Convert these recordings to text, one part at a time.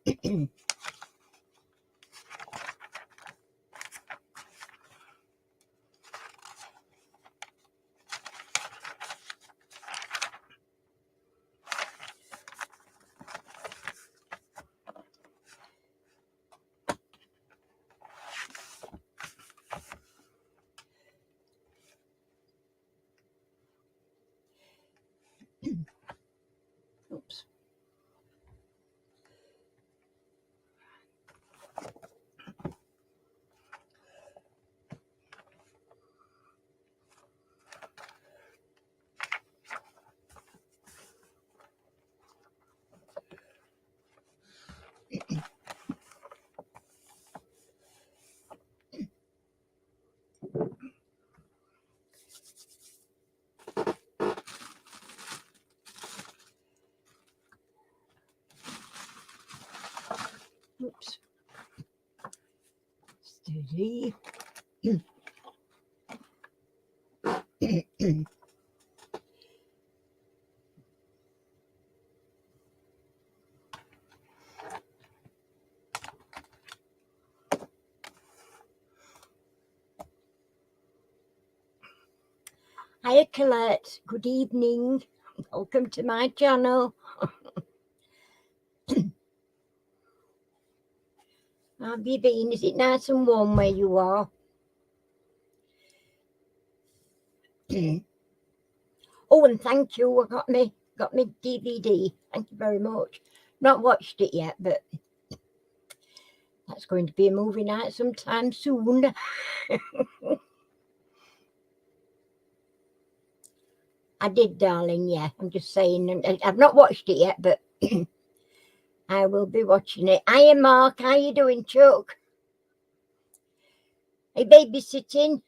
Oops. Oops. Steady. Hi Colette, good evening. Welcome to my channel. How have you been? Is it nice and warm where you are? Oh, and thank you. I got me DVD. Thank you very much. Not watched it yet, but that's going to be a movie night sometime soon. I did, darling. Yeah, I'm just saying. I've not watched it yet, but I will be watching it. Hiya, Mark. How you doing, Chuck? Are you babysitting?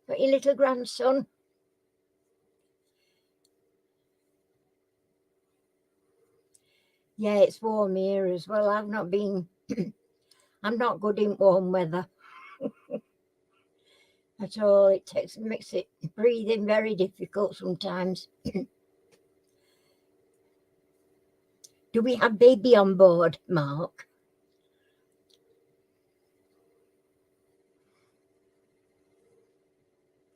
Got your little grandson? Yeah, it's warm here as well. I've not been. I'm not good in warm weather at all. It makes it breathing very difficult sometimes. Do we have baby on board, Mark?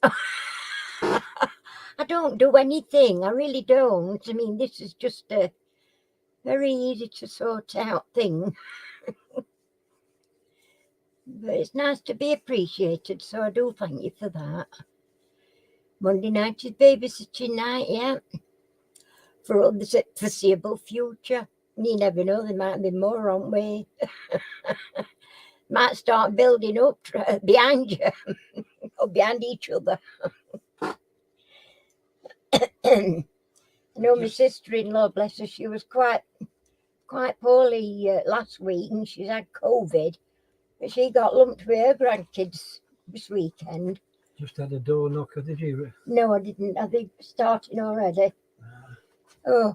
I don't do anything. I really don't. I mean, this is just a very easy to sort out thing. But it's nice to be appreciated, so I do thank you for that. Monday night is babysitting night, yeah, for the foreseeable future. You never know, there might be more, aren't we? Might start building up behind you or behind each other. I know my sister-in-law, bless her, she was quite poorly last week, and she's had COVID, but she got lumped with her grandkids this weekend. Just had a door knocker, did you? No, I didn't. Are they starting already? Oh,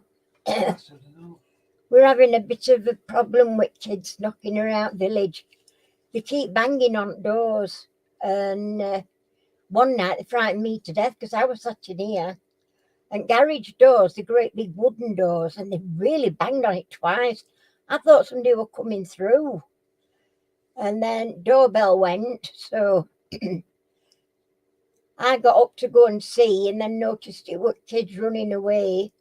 we're having a bit of a problem with kids knocking around village. They keep banging on doors, and one night they frightened me to death because I was sat in here, and garage doors, the great big wooden doors, and they really banged on it twice. I thought somebody were coming through, and then doorbell went, so I got up to go and see, and then noticed it were kids running away.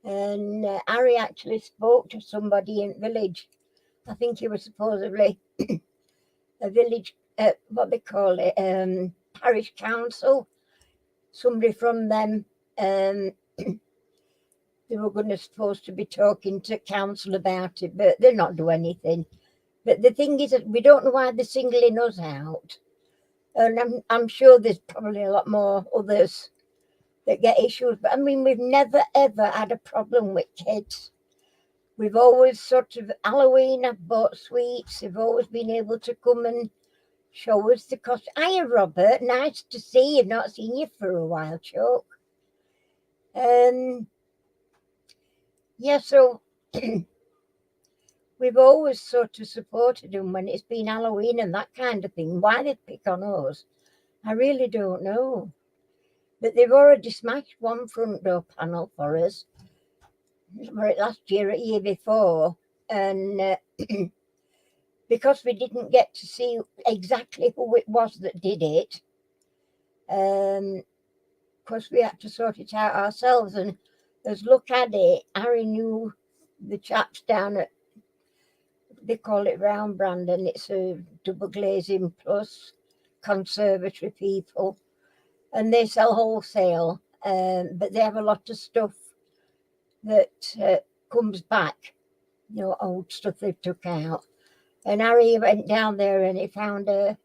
And Harry actually spoke to somebody in village. I think he was supposedly a village, what they call it, parish council. Somebody from them. They were supposed to be talking to council about it, but they'll not do anything. But the thing is that we don't know why they're singling us out. And I'm sure there's probably a lot more others that get issues. But I mean, we've never, ever had a problem with kids. We've always sort of, Halloween, I've bought sweets. They've always been able to come and show us the costume. Hiya, Robert. Nice to see you. Not seen you for a while, Chuck. Yeah, so we've always sort of supported them when it's been Halloween and that kind of thing. Why they pick on us, I really don't know. But they've already smashed one front door panel for us. were it last year or year before, and because we didn't get to see exactly who it was that did it, of course we had to sort it out ourselves. And as luck had it, Harry knew the chaps down at, they call it Round Brand, and it's a double glazing plus conservatory people, and they sell wholesale, but they have a lot of stuff that comes back, old stuff they've took out. And Harry went down there and he found a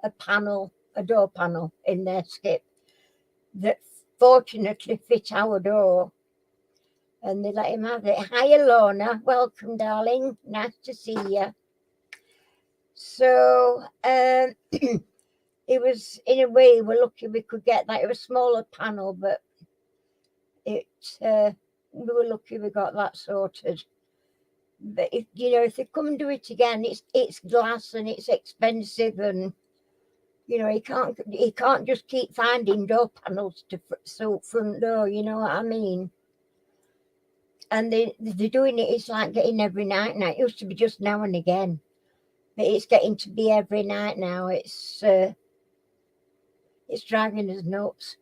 door panel in their skip that fortunately fit our door. And they let him have it. Hi, Lorna. Welcome, darling. Nice to see you. So it was, in a way, we're lucky we could get that. It was a smaller panel, but we were lucky we got that sorted. But if they come and do it again, it's glass and it's expensive, and you can't just keep finding door panels to suit front door. You know what I mean? And they're doing it. It's like getting every night now. It used to be just now and again, but it's getting to be every night now. It's driving us nuts.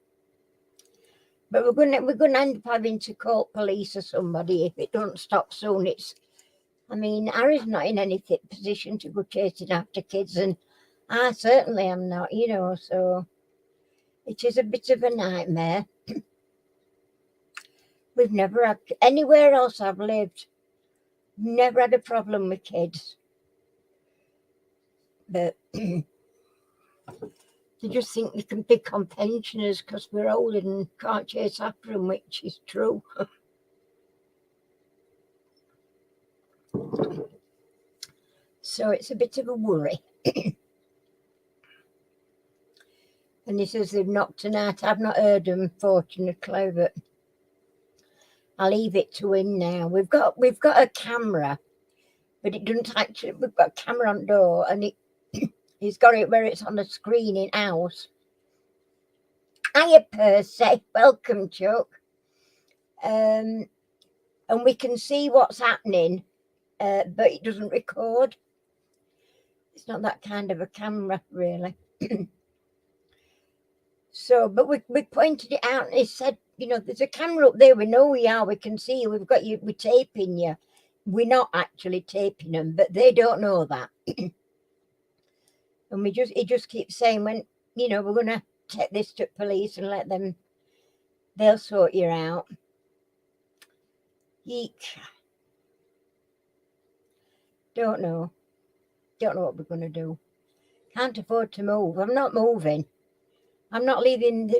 But we're gonna end up having to call police or somebody if it don't stop soon. Harry's not in any fit position to go chasing after kids, and I certainly am not, so it is a bit of a nightmare. We've never had, anywhere else I've lived, never had a problem with kids. But they just think they can pick on pensioners because we're older and can't chase after them, which is true. So it's a bit of a worry. And he says they've knocked tonight. I've not heard them, fortunately, but I'll leave it to him now. We've got a camera, but it doesn't actually. We've got a camera on the door, and he's got it where it's on the screen in house. Hiya, Percy. Welcome, Chuck. And we can see what's happening, but it doesn't record. It's not that kind of a camera, really. So, but we pointed it out, and he said, there's a camera up there. We know we are. We can see you. We've got you. We're taping you. We're not actually taping them, but they don't know that. And he just keeps saying, when we're going to take this to police and let them. They'll sort you out. Eek. Don't know what we're going to do. Can't afford to move. I'm not moving. I'm not leaving.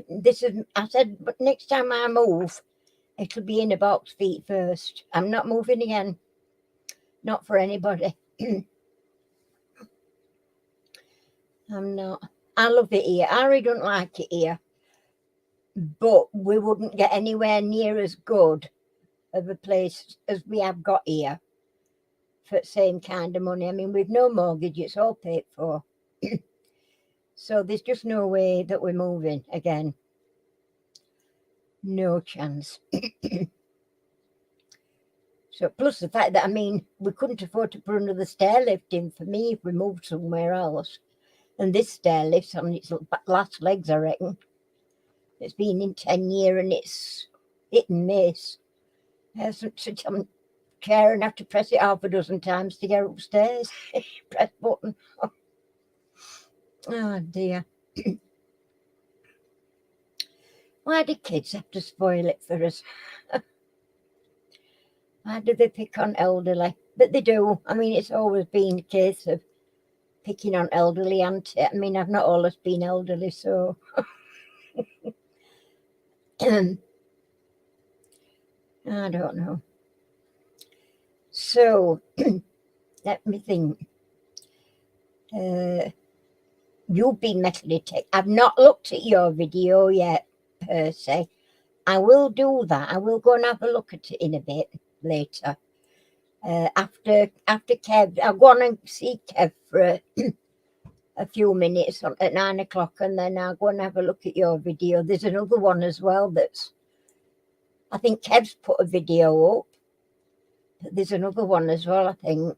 I said, but next time I move, it'll be in a box feet first. I'm not moving again. Not for anybody. I'm not. I love it here. Harry don't like it here. But we wouldn't get anywhere near as good of a place as we have got here for the same kind of money. We've no mortgage. It's all paid for. So there's just no way that we're moving again. No chance. So plus the fact that, we couldn't afford to put another stair lift in for me if we moved somewhere else. And this stair lift's on its last legs, I reckon. It's been in 10 years and it's hit and miss. I'm chair and have to press it half a dozen times to get upstairs. Press button. Oh dear. Why do kids have to spoil it for us? Why do they pick on elderly? But they do. It's always been a case of picking on elderly, hasn't it? I've not always been elderly, so. I don't know. So, let me think. You've been methodically. I've not looked at your video yet, Percy. I will do that. I will go and have a look at it in a bit later. After Kev, I'll go on and see Kev for a few minutes at 9 o'clock, and then I'll go and have a look at your video. There's another one as well I think Kev's put a video up. There's another one as well, I think.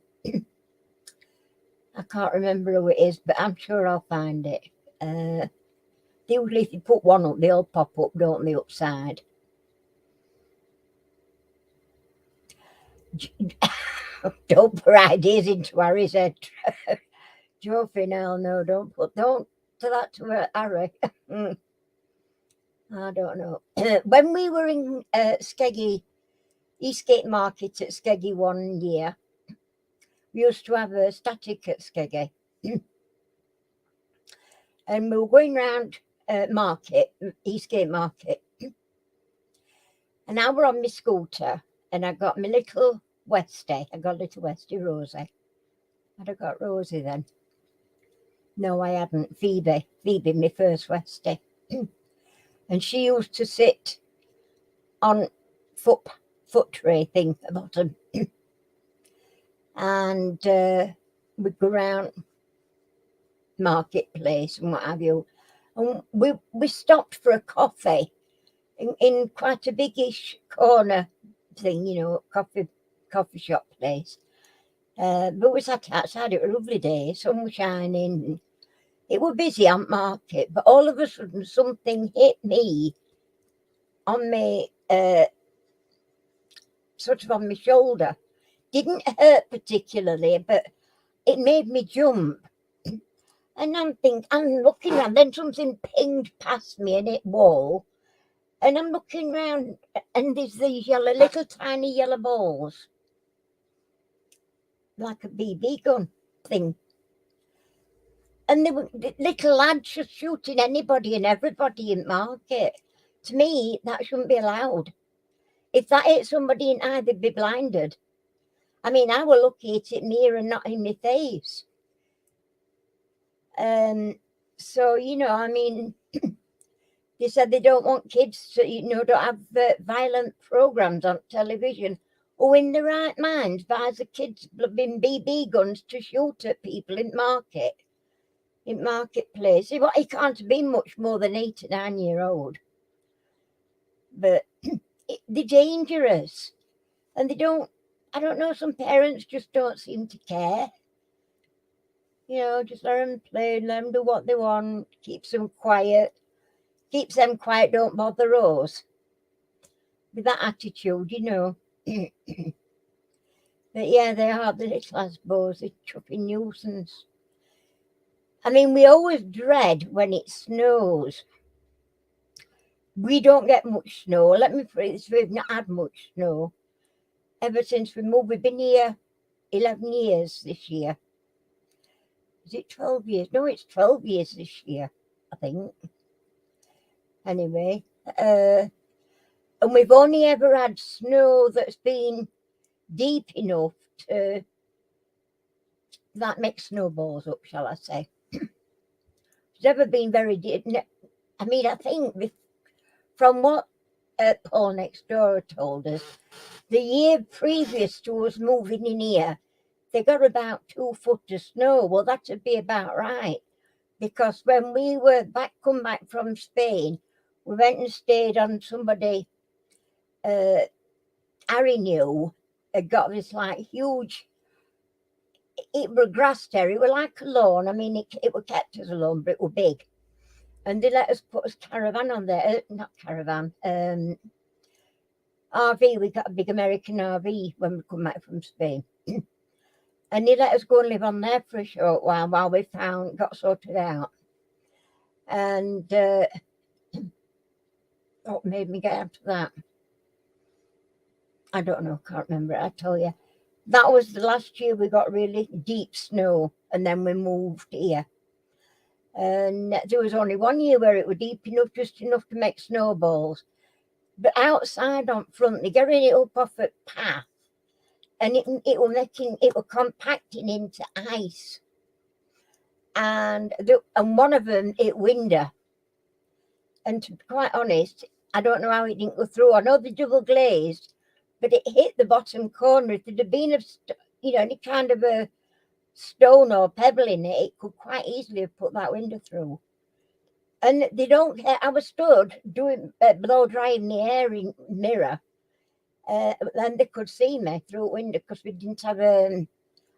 I can't remember who it is, but I'm sure I'll find it. Usually if you put one up, they all pop up, don't they, upside? Don't put ideas into Harry's head. Joe Finell, no, don't to that to Harry. I don't know. When we were in Skeggy, Eastgate Market at Skeggy one year, we used to have a static at Skeggy. And we were going round Market, Eastgate Market. And I were on my scooter and I got my little Westie. I got little Westie Rosie. I'd have got Rosie then. No, I hadn't. Phoebe, my first Westie. And she used to sit on foot tray thing at the bottom. And we'd go around Marketplace and what have you. And we stopped for a coffee in quite a biggish corner thing, you know, coffee shop place. But we sat outside, it was a lovely day, sun was shining. It was busy on market, but all of a sudden something hit me on my sort of on my shoulder. Didn't hurt particularly, but it made me jump. And I'm looking around, then something pinged past me and hit wall. And I'm looking around and there's these little tiny yellow balls. Like a BB gun thing. And there were little lads just shooting anybody and everybody in market. To me, that shouldn't be allowed. If that hit somebody in eye, they'd be blinded. I mean, I were lucky it hit me and not in my face. So, you know, I mean, they said they don't want kids to, you know, don't have violent programs on television. Who in the right mind buys the kids blooming BB guns to shoot at people in marketplace? He can't be much more than 8 or 9 year old. But they're dangerous. And I don't know, some parents just don't seem to care. You know, just let them play, let them do what they want, keeps them quiet, don't bother us. With that attitude, you know. But yeah, they are the little asbos, the chuffing nuisance. I mean, we always dread when it snows. We don't get much snow. Let me phrase, we've not had much snow ever since we moved. We've been here 11 years this year. Is it 12 years? No, it's 12 years this year, I think. Anyway, and we've only ever had snow that's been deep enough to that makes snowballs up, shall I say. It's never been very deep. I mean, I think from what Paul next door told us, the year previous to us moving in here, they got about 2 foot of snow. Well, that would be about right. Because when we were come back from Spain, we went and stayed on somebody, Harry knew, had got this like huge, it was grass terry, it was like a lawn. I mean, it was kept as a lawn, but it was big. And they let us put a caravan on there, not caravan, RV. We got a big American RV when we come back from Spain. And they let us go and live on there for a short while we got sorted out. And what made me get after that? I don't know, can't remember. I tell you, that was the last year we got really deep snow, and then we moved here. And there was only 1 year where it was deep enough, just enough to make snowballs. But outside on front, they're getting it up off a path, and it was compacting into ice. And one of them, it window. And to be quite honest, I don't know how it didn't go through. I know the double glazed, but it hit the bottom corner. If there'd have been any kind of a stone or pebble in it, it could quite easily have put that window through. And they don't care. I was stood doing blow drying the hair in mirror, then they could see me through a window because we didn't have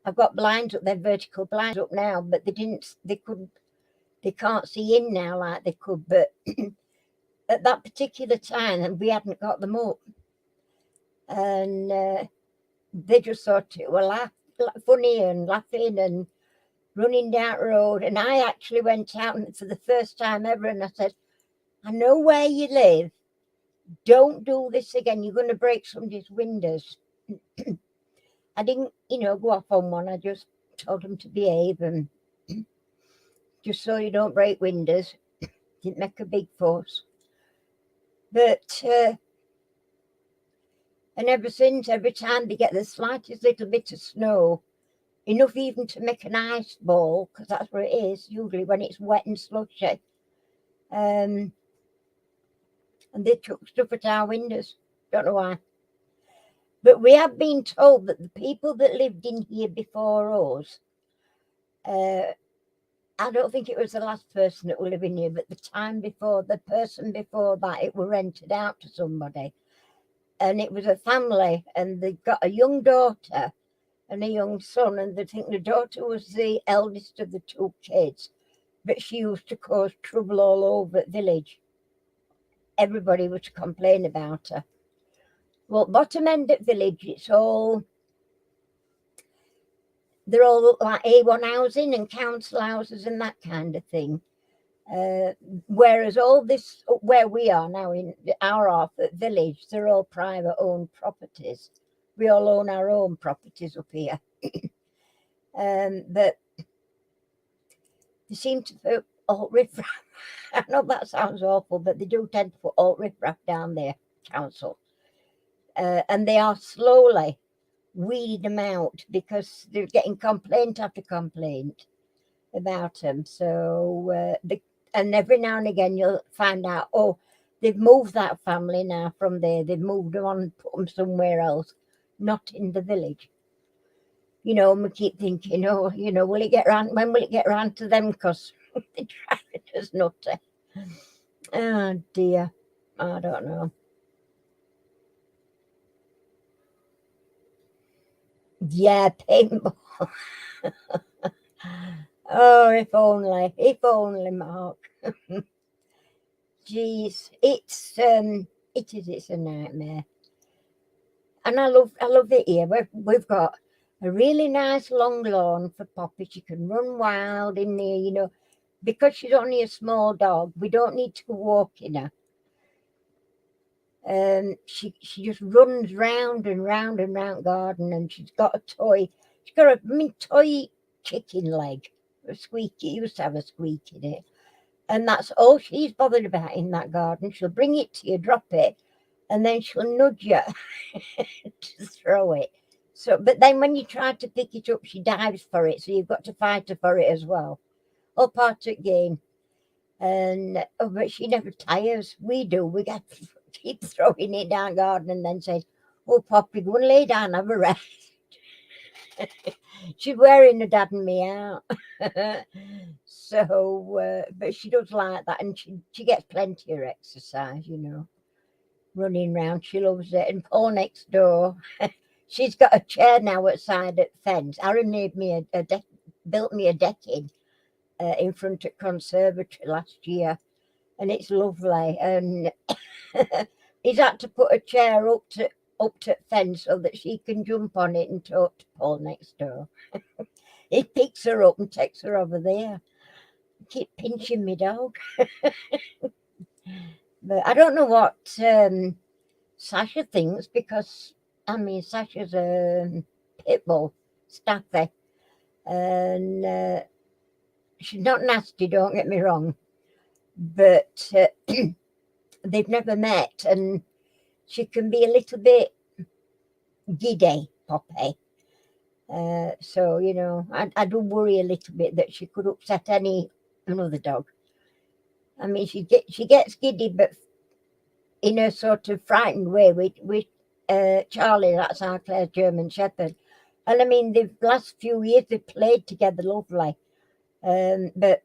I've got blinds up there, vertical blinds up now, but they can't see in now like they could. But at that particular time, we hadn't got them up, and they just thought it were funny and laughing and running down the road. And I actually went out for the first time ever, and I said, I know where you live. Don't do this again. You're going to break somebody's windows. I didn't, go off on one. I just told them to behave and just so you don't break windows. Didn't make a big fuss. But, and ever since, every time they get the slightest little bit of snow, enough even to make an ice ball, because that's what it is, usually when it's wet and slushy, and they took stuff at our windows. Don't know why. But we have been told that the people that lived in here before us, I don't think it was the last person that were living here, but the time before, the person before that, it were rented out to somebody. And it was a family, and they got a young daughter and a young son, and they think the daughter was the eldest of the two kids, but she used to cause trouble all over the village. Everybody was to complain about her. Well, bottom end of village, they're all like A1 housing and council houses and that kind of thing. Whereas all this, where we are now in our half at village, they're all private owned properties. We all own our own properties up here. But they seem to put alt riffraff. I know that sounds awful, but they do tend to put alt riffraff down there, council. And they are slowly weeding them out because they're getting complaint after complaint about them. So, and every now and again you'll find out, oh, they've moved that family now from there. They've moved them on and put them somewhere else, not in the village. And we keep thinking, oh, will it get round? When will it get round to them? Because they're driving us nutty. Oh dear, I don't know. Yeah, paintball. Oh, if only, Mark. Jeez, it's a nightmare. And I love it here. We've got a really nice long lawn for Poppy. She can run wild in there, because she's only a small dog. We don't need to go walking her. She just runs round and round and round garden, and she's got a toy. She's got a toy chicken leg, a squeaky. It used to have a squeak in it, and that's all she's bothered about in that garden. She'll bring it to you, drop it, and then she'll nudge you to throw it. So, but then when you try to pick it up, she dives for it. So you've got to fight her for it as well. All part of the game. And but she never tires. We do. We get to keep throwing it down garden and then say, "Oh, Poppy, go and lay down, have a rest." She's wearing her dad and me out. So, but she does like that, and she gets plenty of exercise, running around. She loves it. And Paul next door, she's got a chair now outside at the fence. Aaron made me built me a decking in front of conservatory last year, and it's lovely. And he's had to put a chair up to fence so that she can jump on it and talk to Paul next door. He picks her up and takes her over there. I keep pinching me dog. But I don't know what Sasha thinks, because Sasha's a pit bull, Staffy, and she's not nasty, don't get me wrong, but they've never met, and she can be a little bit giddy, Poppy. So, I do worry a little bit that she could upset another dog. She gets giddy, but in a sort of frightened way with Charlie, that's our Claire's German Shepherd. And the last few years they've played together lovely. But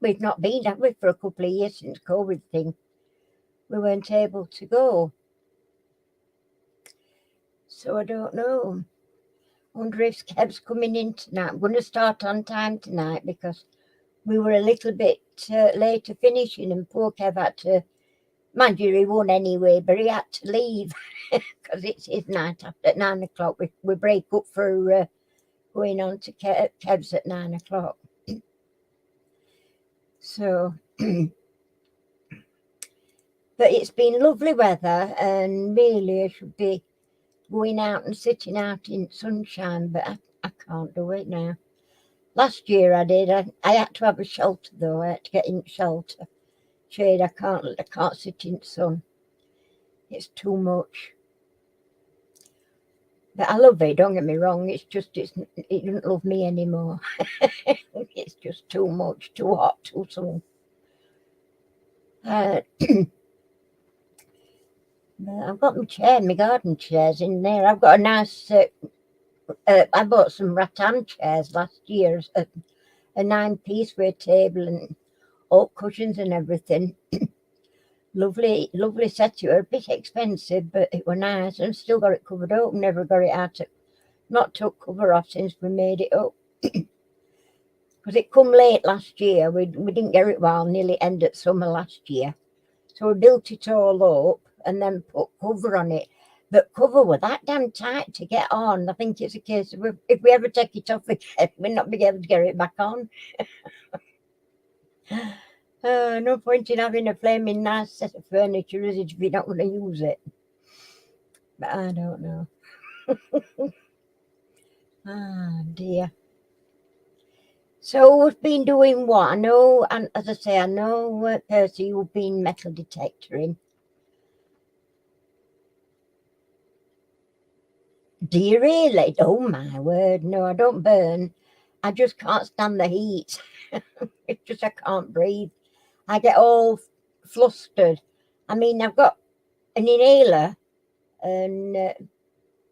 we've not been, have we, for a couple of years since COVID thing. We weren't able to go. So I don't know. I wonder if Kev's coming in tonight. I'm going to start on time tonight because we were a little bit later finishing, and poor Kev had to, mind you, he won anyway, but he had to leave because it's his night after at 9 o'clock. We break up for going on to Kev's at 9 o'clock. So, but it's been lovely weather, and really I should be going out and sitting out in sunshine, but I can't do it now. Last year I did. I had to have a shelter though. I had to get in shelter. Shade. I can't sit in the sun. It's too much. But I love it. Don't get me wrong. It doesn't love me anymore. It's just too much, too hot, too sun. I've got my garden chairs in there. I've got a nice. I bought some rattan chairs last year, a 9-piece with a table and oak cushions and everything. Lovely set. It were a bit expensive, but it were nice, and still got it covered up. Never got it out. Not took cover off since we made it up. Because it come late last year. We didn't get it well, nearly end of summer last year. So we built it all up and then put cover on it. But cover were that damn tight to get on. I think it's a case of if we ever take it off again, we'll not be able to get it back on. No point in having a flaming nice set of furniture, is it, if you're not going to use it? But I don't know. Ah, dear. So we've been doing what? I know, and as I say, I know, Percy, you've been metal detectoring. Do you really? Oh my word, no, I don't burn. I just can't stand the heat. It's just I can't breathe. I get all flustered. I mean, I've got an inhaler and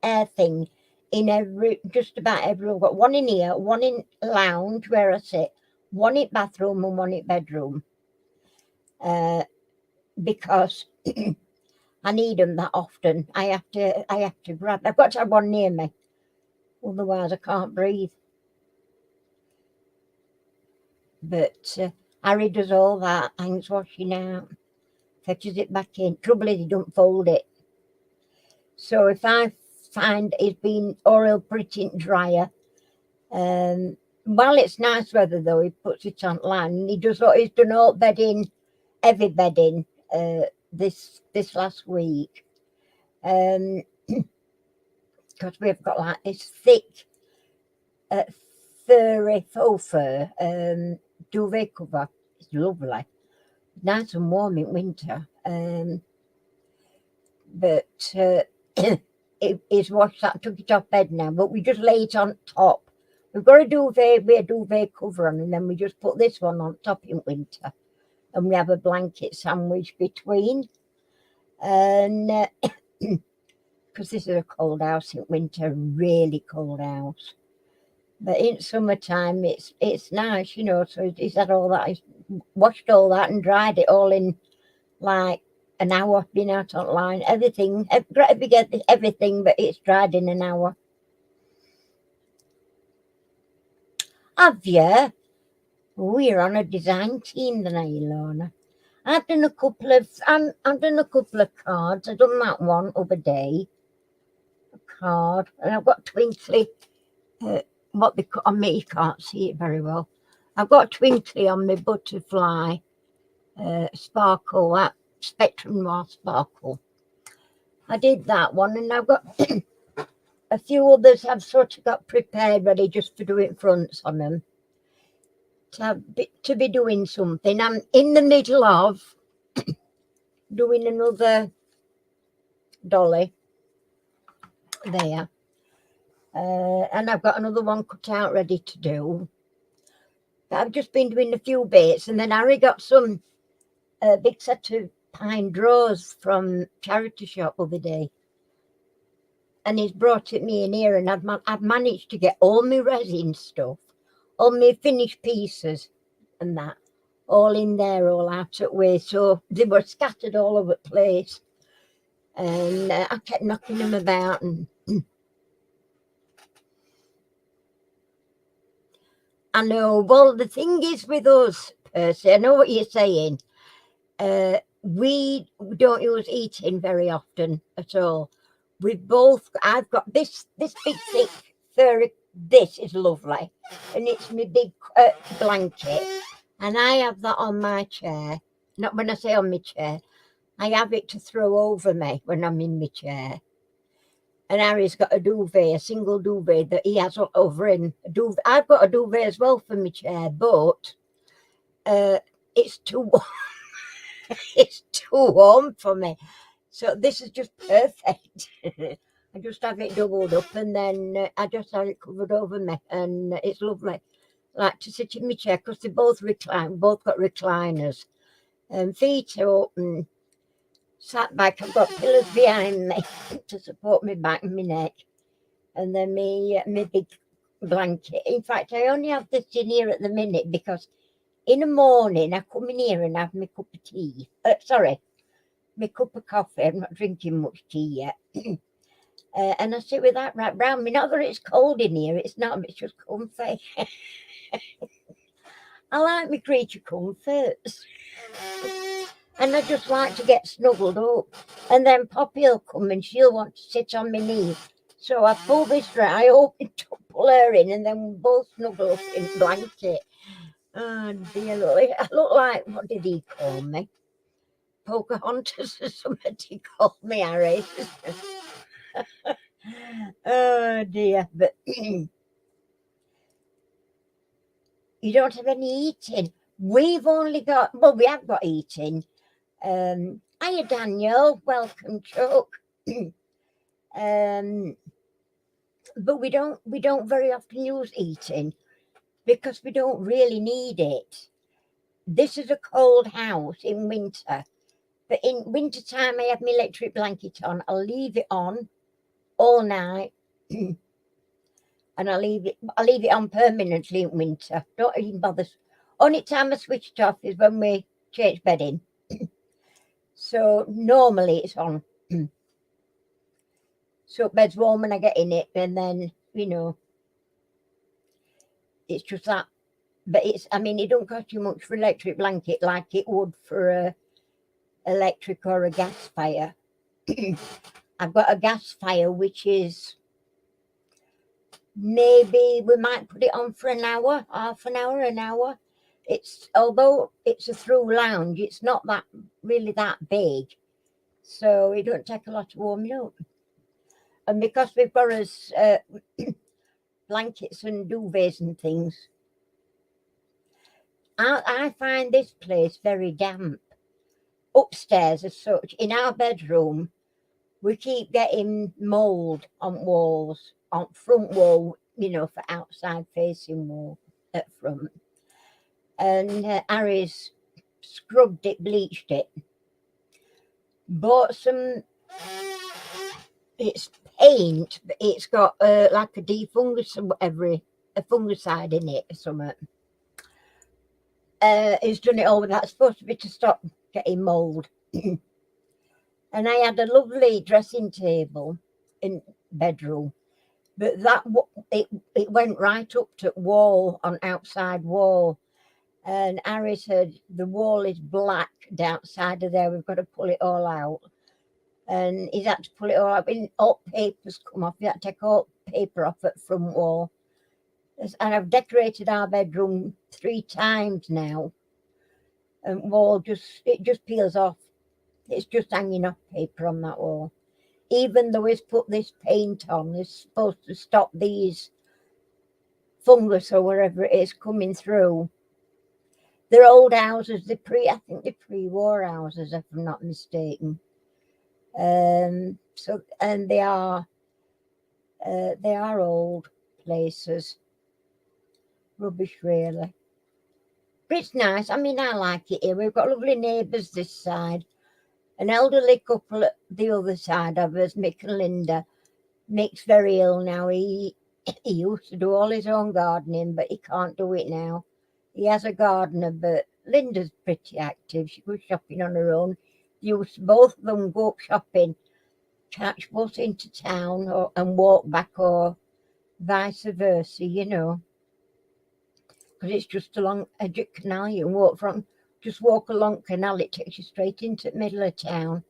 air thing in just about every. I've got one in here, one in lounge where I sit, one in bathroom and one in bedroom. Because I need them that often. I have to grab. I've got to have one near me, otherwise I can't breathe. But Harry does all that, hangs washing out, fetches it back in. Trouble is, he don't fold it. So if I find it's been oil put in dryer, while it's nice weather though, he puts it on line. And he's done all bedding, heavy bedding, this last week. Because we've got like this thick, furry faux fur duvet cover. It's lovely, nice and warm in winter. But it's washed up, took it off bed now, but we just lay it on top. We've got a duvet cover on, and then we just put this one on top in winter, and we have a blanket sandwich between. And because this is a cold house in winter, really cold house. But in summertime, it's nice, you know. So he's had all that, he's washed all that and dried it all in like an hour. Been out online, everything, everything, but it's dried in an hour. Have you? We're on a design team tonight, Lorna. I've done a couple of cards. I've done that one other day. A card, and I've got twinkly. What they on me, you can't see it very well. I've got twinkly on my butterfly sparkle, that Spectrum Noir sparkle. I did that one, and I've got a few others I've sort of got prepared ready just for doing fronts on them. To be doing something. I'm in the middle of doing another dolly there. And I've got another one cut out ready to do. But I've just been doing a few bits, and then Harry got some big set of pine drawers from charity shop the other day, and he's brought it me in here, and I've managed to get all my resin stuff, all my finished pieces and that, all in there, all out of way. So they were scattered all over the place, and I kept knocking them about and I know. Well, the thing is with us, Percy, I know what you're saying. We don't use eating very often at all. I've got this big thick furry. This is lovely, and it's my big blanket, and I have that on my chair. Not when I say on my chair, I have it to throw over me when I'm in my chair. And Harry's got a duvet, a single duvet that he has over him. I've got a duvet as well for my chair, but it's too warm. It's too warm for me. So this is just perfect. I just have it doubled up, and then I just have it covered over me, and it's lovely. Like to sit in my chair because they both recline, both got recliners, and feet are open. Sat back, I've got pillows behind me to support my back and my neck, and then my big blanket. In fact, I only have this in here at the minute because in the morning I come in here and have my cup of tea. My cup of coffee. I'm not drinking much tea yet. And I sit with that right round me. Not that it's cold in here, it's not, it's just comfy. I like my creature comforts. And I just like to get snuggled up. And then Poppy will come and she'll want to sit on my knee. So I pull this round, I open to pull her in, and then we both snuggle up in the blanket. Oh dear, I look like, what did he call me? Pocahontas or something he called me, Harry. Oh dear, but you don't have any eating. We've only got, well, we have got eating. Hiya, Daniel. Welcome, Chuck. But we don't very often use eating because we don't really need it. This is a cold house in winter, but in winter time I have my electric blanket on. I'll leave it on all night, and I'll leave it on permanently in winter. Don't even bother. Only time I switch it off is when we change bedding. So normally it's on. So bed's warm when I get in it, and then it's just that. But it don't cost you much for electric blanket like it would for a electric or a gas fire. I've got a gas fire which is, maybe we might put it on for an hour, half an hour, an hour. Although it's a through lounge, it's not really that big, so it don't take a lot to warm it up. And because we've got us blankets and duvets and things, I find this place very damp. Upstairs as such, in our bedroom, we keep getting mould on walls, on front wall, for outside facing wall at front. And Harry's scrubbed it, bleached it. Bought some, it's paint, but it's got like a a fungicide in it or something. He's done it all with that. It's supposed to be to stop getting mould. And I had a lovely dressing table in bedroom, but it went right up to wall, on outside wall. And Harry said the wall is black outside of there. We've got to pull it all out. And he's had to pull it all out. And all papers come off. He had to take all paper off at front wall. And I've decorated our bedroom 3 times now. And it just peels off. It's just hanging off paper on that wall. Even though he's put this paint on, it's supposed to stop these fungus or whatever it is coming through. They're old houses. I think they're pre-war houses, if I'm not mistaken. And they are old places. Rubbish, really. But it's nice. I like it here. We've got lovely neighbours this side. An elderly couple at the other side of us, Mick and Linda. Mick's very ill now. He used to do all his own gardening, but he can't do it now. He has a gardener, but Linda's pretty active. She goes shopping on her own. Both of them go up shopping, catch bus into town and walk back, or vice versa, because it's just along Edric Canal. You can walk along canal, it takes you straight into the middle of town.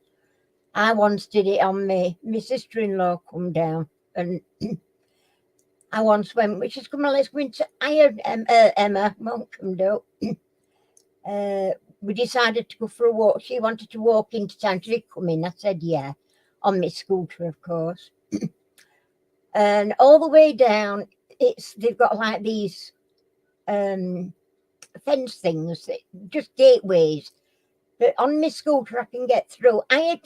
I once did it on me. My sister-in-law come down, and I once went, which is come on, let's go into. I heard Emma won't come down. We decided to go for a walk. She wanted to walk into town. She did come in. I said, yeah, on my scooter, of course. And all the way down, they've got like these fence things, just gateways. But on my scooter, I can get through. I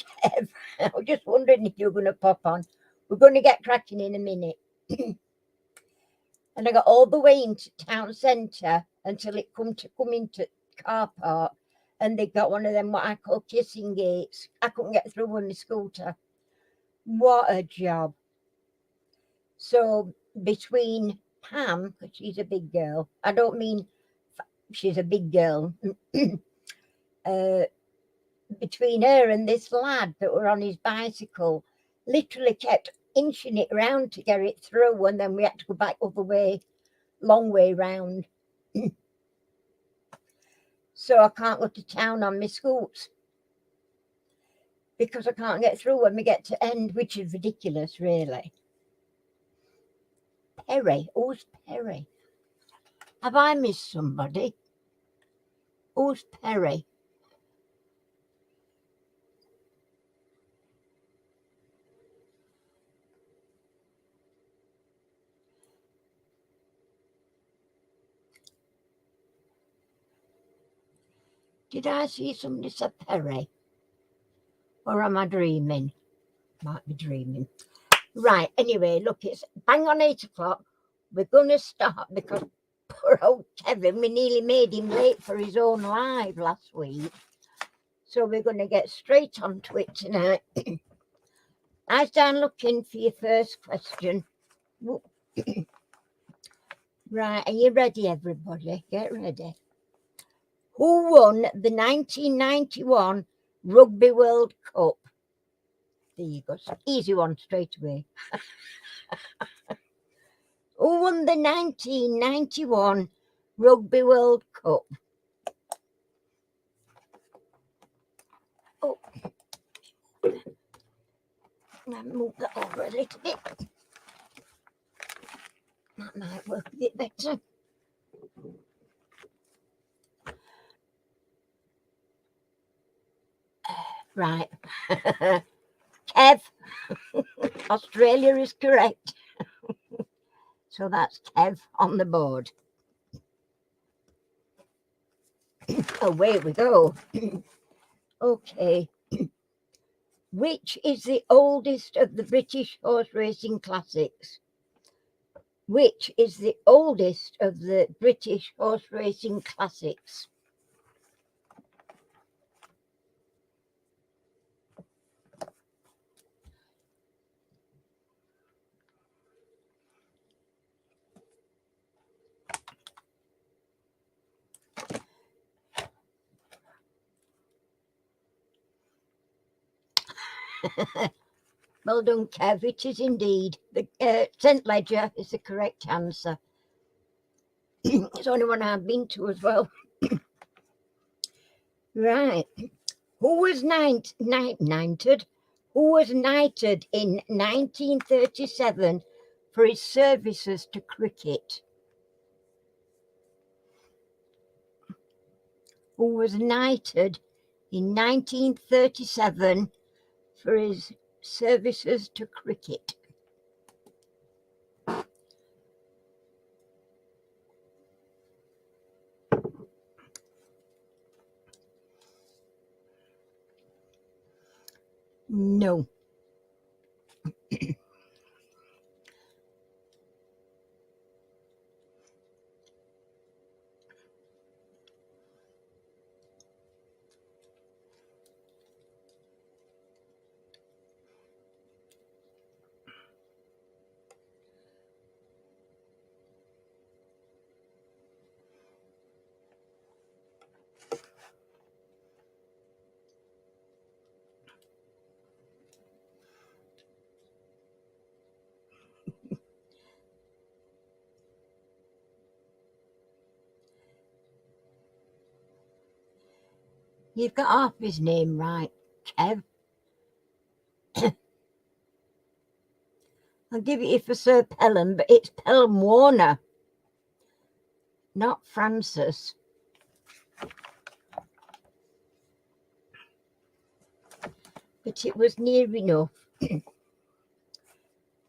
was just wondering if you were going to pop on. We're going to get cracking in a minute. And I got all the way into town centre until it come into car park. And they got one of them, what I call kissing gates. I couldn't get through on the scooter. What a job. So between Pam, because she's a big girl, I don't mean she's a big girl, between her and this lad that were on his bicycle, literally kept inching it round to get it through, and then we had to go back other way, long way round. So I can't go to town on my scoots because I can't get through when we get to end, which is ridiculous, really. Perry, who's Perry? Have I missed somebody? Who's Perry? Did I see somebody say Perry? Or am I dreaming? Might be dreaming. Right, anyway, look, it's bang on 8 o'clock. We're going to start because poor old Kevin, we nearly made him late for his own live last week. So we're going to get straight onto it tonight. I stand looking for your first question. Right, are you ready, everybody? Get ready. Who won the 1991 Rugby World Cup? There you go. Easy one straight away. Who won the 1991 Rugby World Cup? Oh, I'll move that over a little bit. That might work a bit better. Right. Kev, Australia is correct. So that's Kev on the board. Away we go. Okay. Which is the oldest of the British horse racing classics? Which is the oldest of the British horse racing classics? Well done, Kev. It is indeed. The St. Ledger is the correct answer. It's the only one I've been to as well. Right. Who was knighted? Who was knighted in 1937 for his services to cricket? Who was knighted in 1937 for his services to cricket? No. You've got half his name right, Kev. I'll give it you for Sir Pelham, but it's Pelham Warner, not Francis. But it was near enough.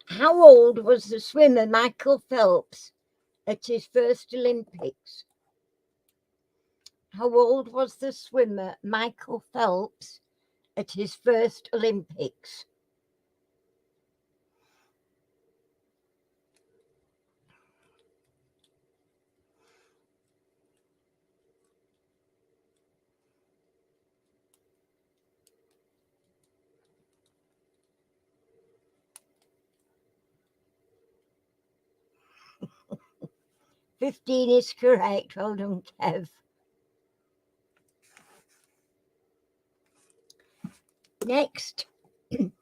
How old was the swimmer Michael Phelps at his first Olympics? How old was the swimmer Michael Phelps at his first Olympics? "15 is correct. Well done, Kev. Next. Who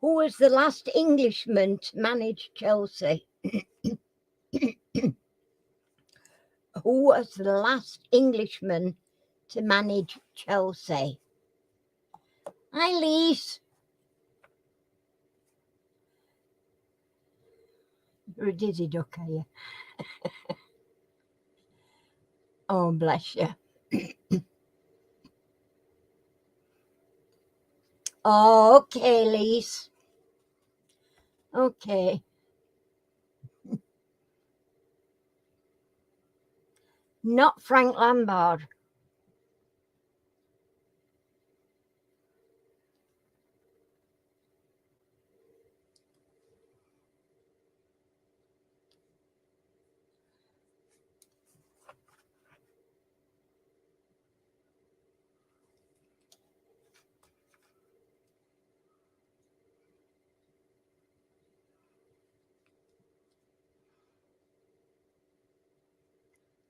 was the last Englishman to manage Chelsea? Who was the last Englishman to manage Chelsea? Hi, Lise. You're a dizzy duck, are you? Oh, bless you. Okay, Lise. Okay. Not Frank Lampard.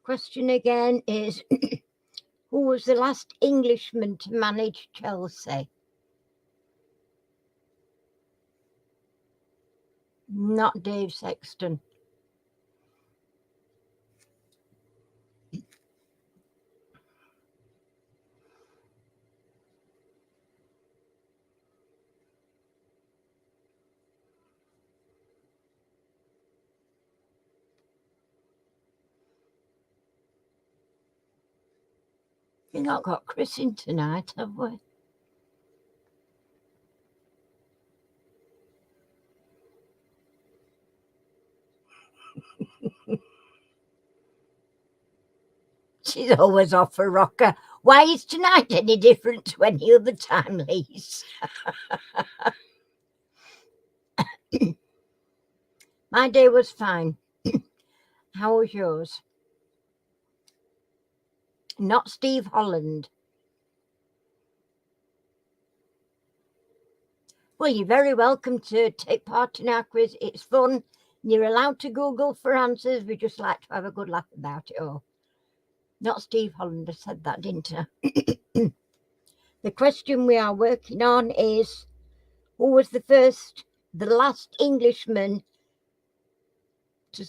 Question again is, who was the last Englishman to manage Chelsea? Not Dave Sexton. We've not got Chris in tonight, have we? She's always off a rocker. Why is tonight any different to any other time, Lise? My day was fine. How was yours? Not Steve Holland. Well, you're very welcome to take part in our quiz. It's fun. You're allowed to Google for answers. We just like to have a good laugh about it all. Not Steve Holland. I said that, didn't I? The question we are working on is, who was the last Englishman to...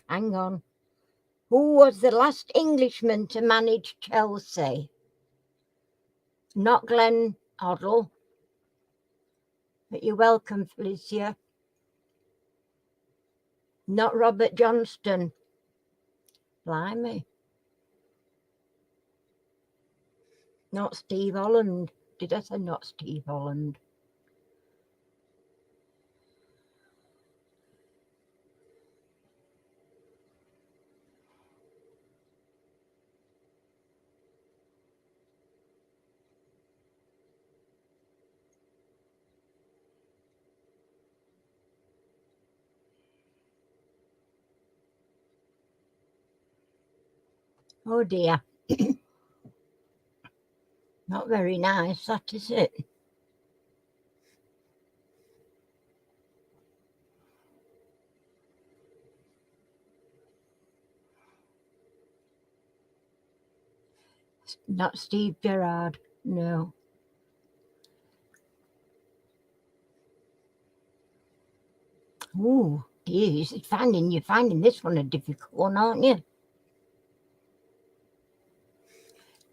Hang on. Who was the last Englishman to manage Chelsea? Not Glenn Hoddle. But you're welcome, Felicia. Not Robert Johnston. Blimey. Not Steve Holland. Did I say not Steve Holland? Oh dear. Not very nice, that is it. Not Steve Gerrard, no. Oh, dear, you're finding this one a difficult one, aren't you?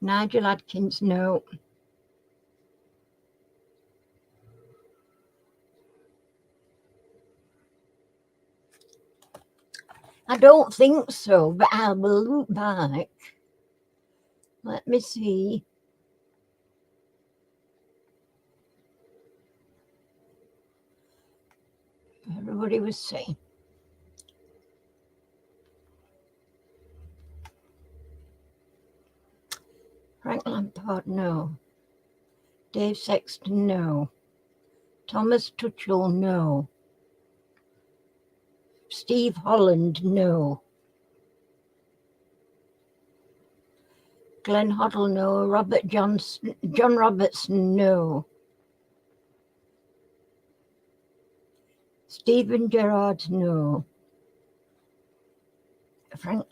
Nigel Adkins, no. I don't think so, but I will look back. Let me see. Everybody was saying. Frank Lampard, no. Dave Sexton, no. Thomas Tuchel, no. Steve Holland, no. Glenn Hoddle, no. John Robertson, no. Stephen Gerrard, no. Frank.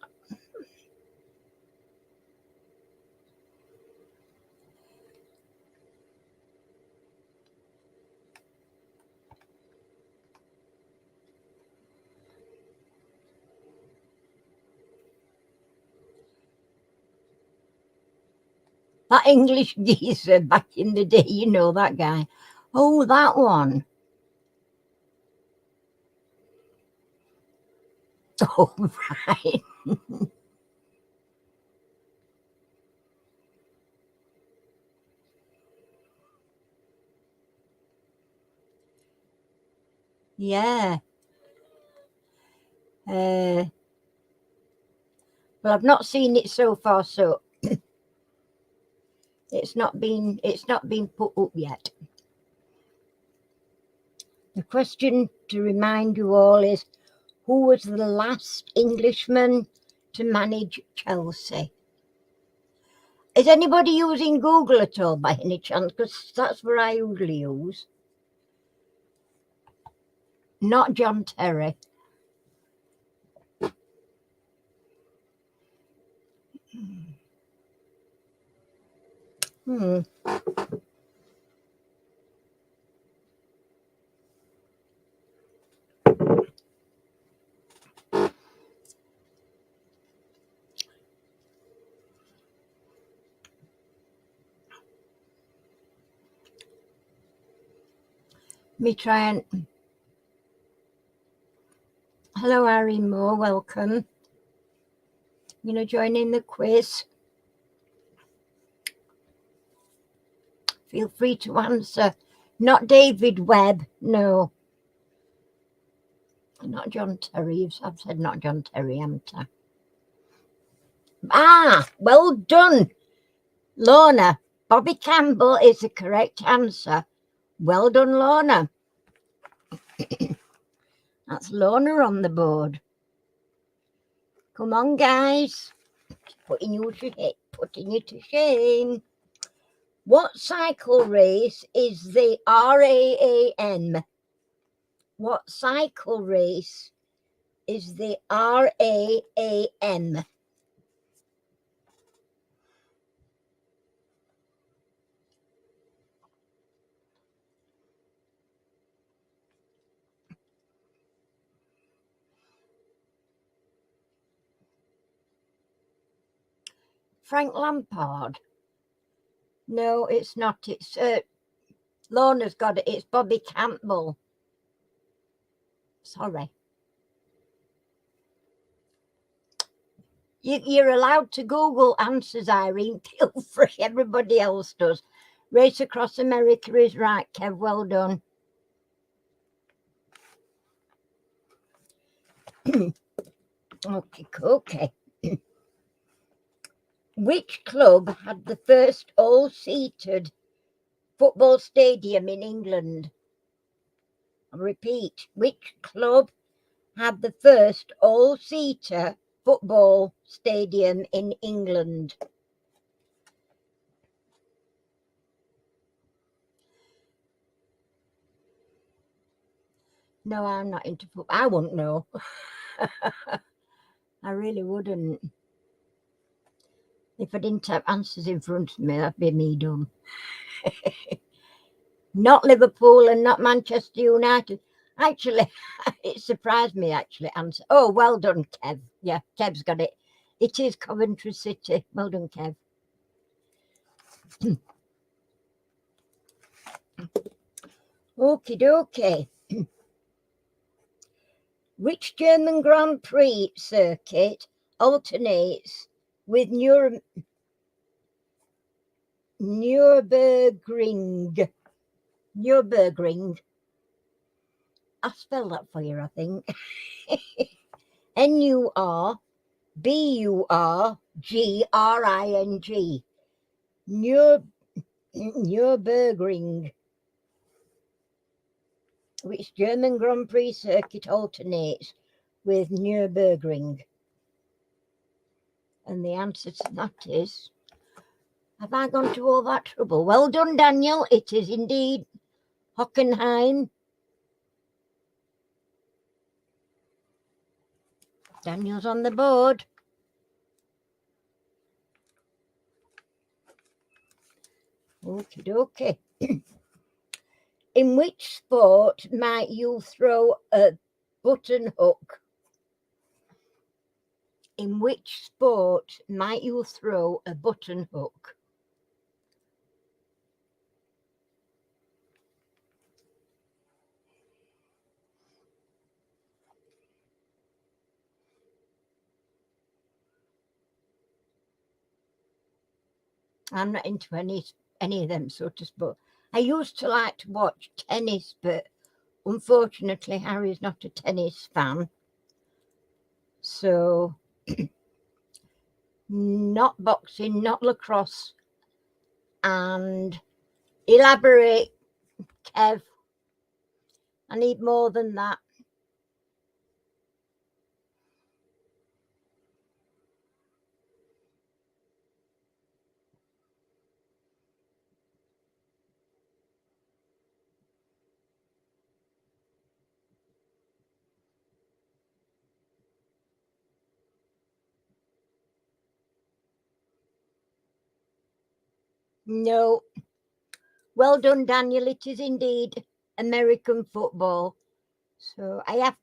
That English geezer back in the day, you know that guy. Oh, that one. Oh, right. Yeah. Well, I've not seen it so far, so it's not been put up yet. The question to remind you all is, who was the last Englishman to manage Chelsea? Is anybody using Google at all by any chance? Because that's where I usually use. Not John Terry. Me try and... Hello, Harry Moore, welcome. You know, join in the quiz. Feel free to answer. Not David Webb, no. Not John Terry. I've said not John Terry, haven't I? Ah, well done, Lorna. Bobby Campbell is the correct answer. Well done, Lorna. That's Lorna on the board. Come on, guys. Putting you to shame. What cycle race is the RAAM? What cycle race is the RAAM? Frank Lampard? No, it's not. It's Lorna's got it. It's Bobby Campbell. Sorry. You're allowed to Google answers, Irene. Feel free. Everybody else does. Race Across America is right, Kev. Well done. Okay. Which club had the first all-seated football stadium in England? I'll repeat. Which club had the first all-seater football stadium in England? No, I'm not into football. I wouldn't know. I really wouldn't. If I didn't have answers in front of me, that'd be me done. Not Liverpool and not Manchester United. Actually, it surprised me, actually. Answer. Oh, well done, Kev. Yeah, Kev's got it. It is Coventry City. Well done, Kev. Okie dokie. Which German Grand Prix circuit alternates with Nürburgring? Nürburgring. I'll spell that for you, I think. Nürburgring. Nürburgring. Which German Grand Prix circuit alternates with Nürburgring? And the answer to that is, have I gone to all that trouble? Well done, Daniel. It is indeed Hockenheim. Daniel's on the board. Okie dokie. In which sport might you throw a button hook? In which sport might you throw a button hook? I'm not into any of them sort of sport. I used to like to watch tennis, but unfortunately Harry's not a tennis fan. So not boxing, not lacrosse, and elaborate, Kev. I need more than that. No. Well done, Daniel. It is indeed American football. So I had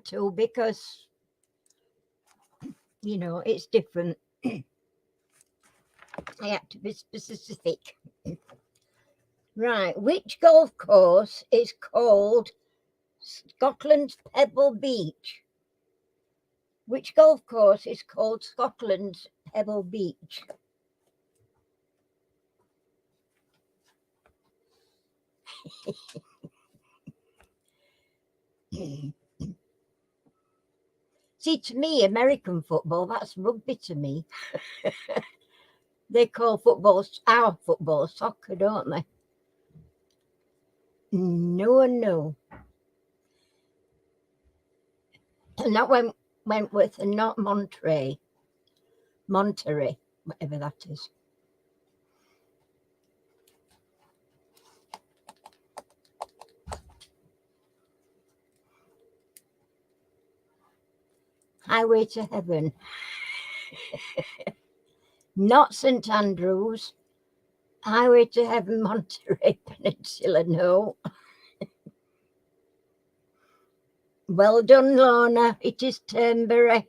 to because, you know, it's different. I had to be specific. Right. Which golf course is called Scotland's Pebble Beach? Which golf course is called Scotland's Pebble Beach? See, to me, American football, that's rugby to me. They call our football soccer, don't they? No and no. And that went with and not Monterey, whatever that is. Highway to Heaven. Not St Andrews. Highway to Heaven, Monterey Peninsula, no. Well done, Lorna. It is Turnberry.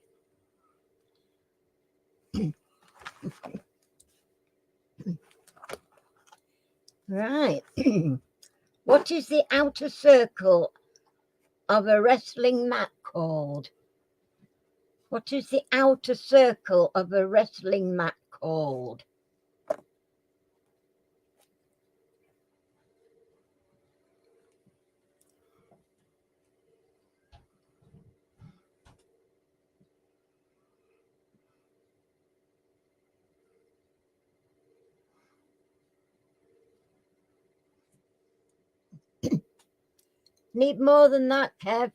Right. What is the outer circle of a wrestling mat called? What is the outer circle of a wrestling mat called? Need more than that, Kev.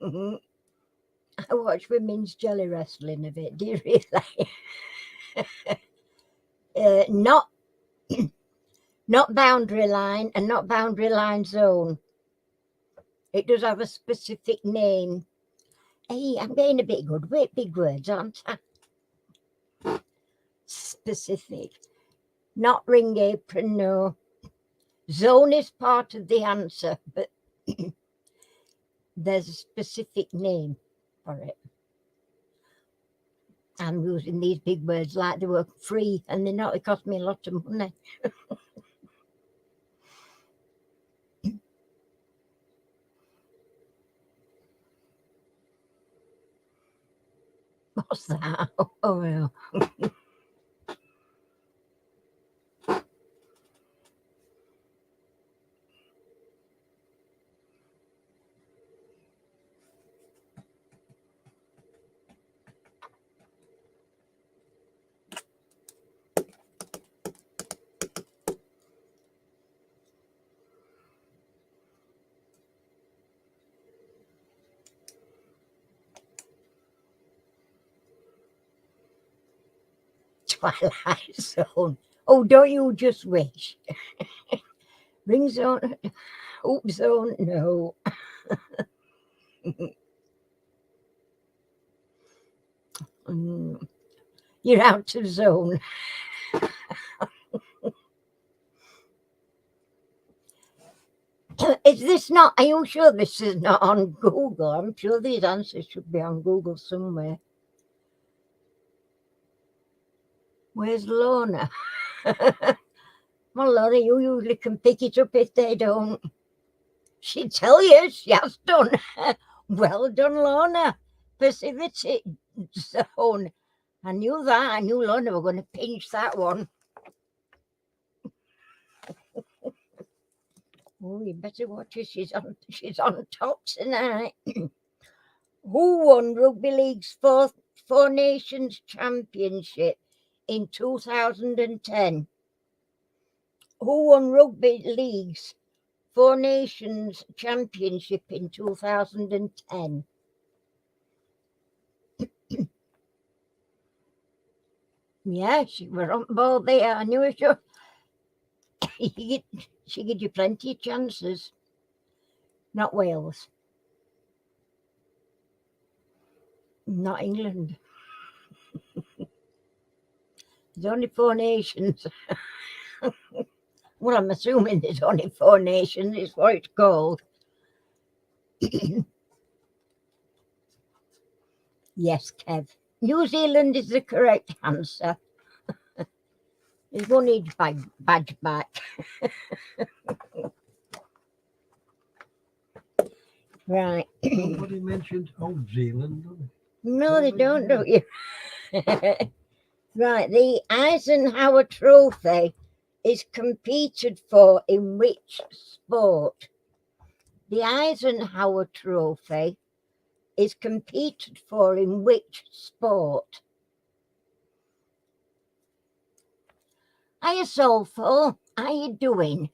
I watch women's jelly wrestling a bit. Do you really? Not boundary line and not boundary line zone. It does have a specific name. Hey, I'm getting a bit good with big words, aren't I? Specific. Not ring apron, no. Zone is part of the answer, but there's a specific name for it. I'm using these big words like they were free, and they're not. They cost me a lot of money. What's that? Oh, well. Twilight Zone. Oh, don't you just wish? Ring Zone? Hoop Zone? No. You're out of zone. Is this not? Are you sure this is not on Google? I'm sure these answers should be on Google somewhere. Where's Lorna? Well, Lorna, you usually can pick it up if they don't. She'd tell you she has done. Well done, Lorna. Passivity Zone. I knew that. I knew Lorna were going to pinch that one. Oh, you better watch her. She's on top tonight. Who won Rugby League's Four Nations Championship in 2010? Who won Rugby League's Four Nations Championship in 2010? Yeah, she were on board there. I knew it. She gave you plenty of chances. Not Wales. Not England. There's only Four Nations. Well, I'm assuming there's only Four Nations. It's what it's called. Yes, Kev. New Zealand is the correct answer. There's one each badge back. Right. Nobody mentioned Old Zealand, do they? No, they don't you? Right. The Eisenhower Trophy is competed for in which sport? The Eisenhower Trophy is competed for in which sport? Hiya, Soulful. How you doing?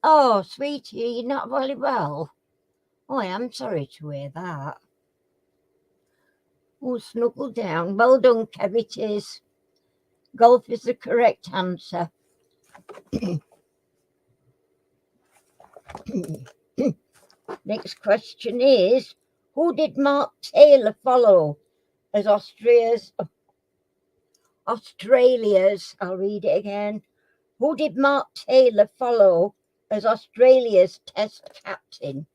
Oh, sweetie, you're not very well. Oh, I am sorry to hear that. Oh, snuggle down. Well done, Kev, it is. Golf is the correct answer. Next question is, who did Mark Taylor follow as Australia's, I'll read it again. Who did Mark Taylor follow as Australia's Test captain?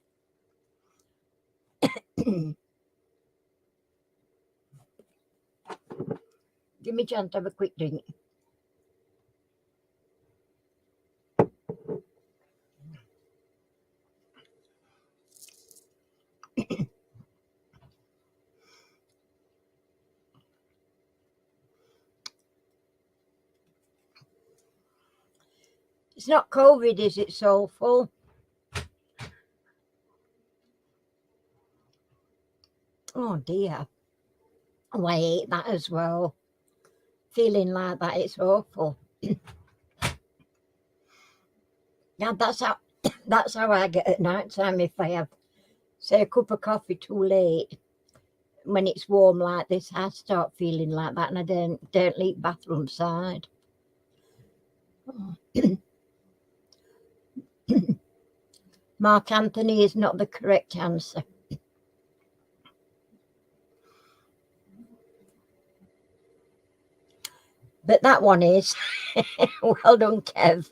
Give me a chance to have a quick drink. It's not COVID, is it, Soulful? Oh dear. Oh, I ate that as well. Feeling like that, it's awful. Now that's how I get at night time if I have, say, a cup of coffee too late. When it's warm like this, I start feeling like that, and I don't leave bathroom side. Mark Anthony is not the correct answer. But that one is. Well done, Kev.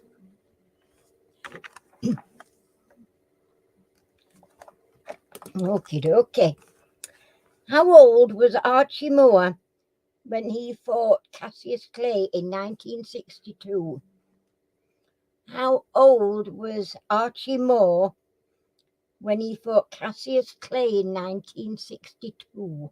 Okie dokie. How old was Archie Moore when he fought Cassius Clay in 1962? How old was Archie Moore when he fought Cassius Clay in 1962?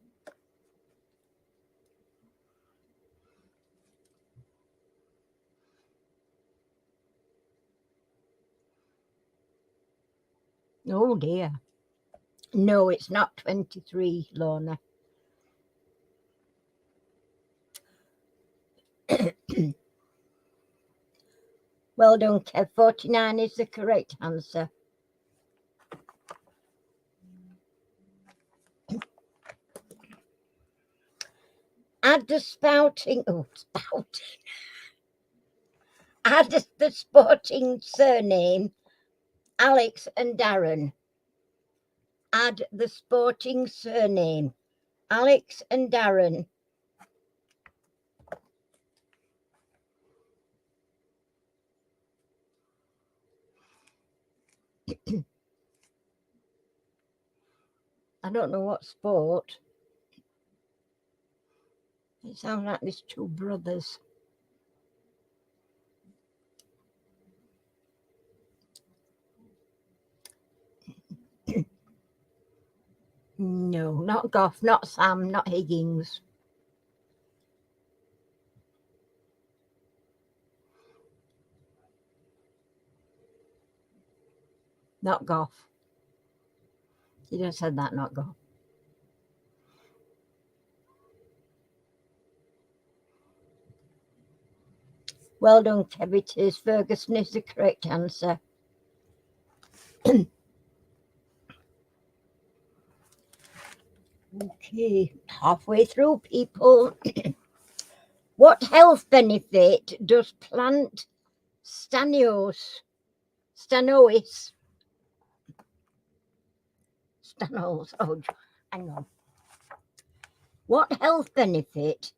Oh dear. No, it's not 23, Lorna. Well done, Kev. 49 is the correct answer. Add the sporting surname Alex and Darren. Add the sporting surname Alex and Darren. I don't know what sport. It sounds like there's two brothers. No, not Goff, not Sam, not Higgins. Not Goff. You just said that, not Goff. Well done, Kev. It is. Ferguson is the correct answer. Okay, halfway through, people. What health benefit does plant stanois? Oh, hang on. What health benefit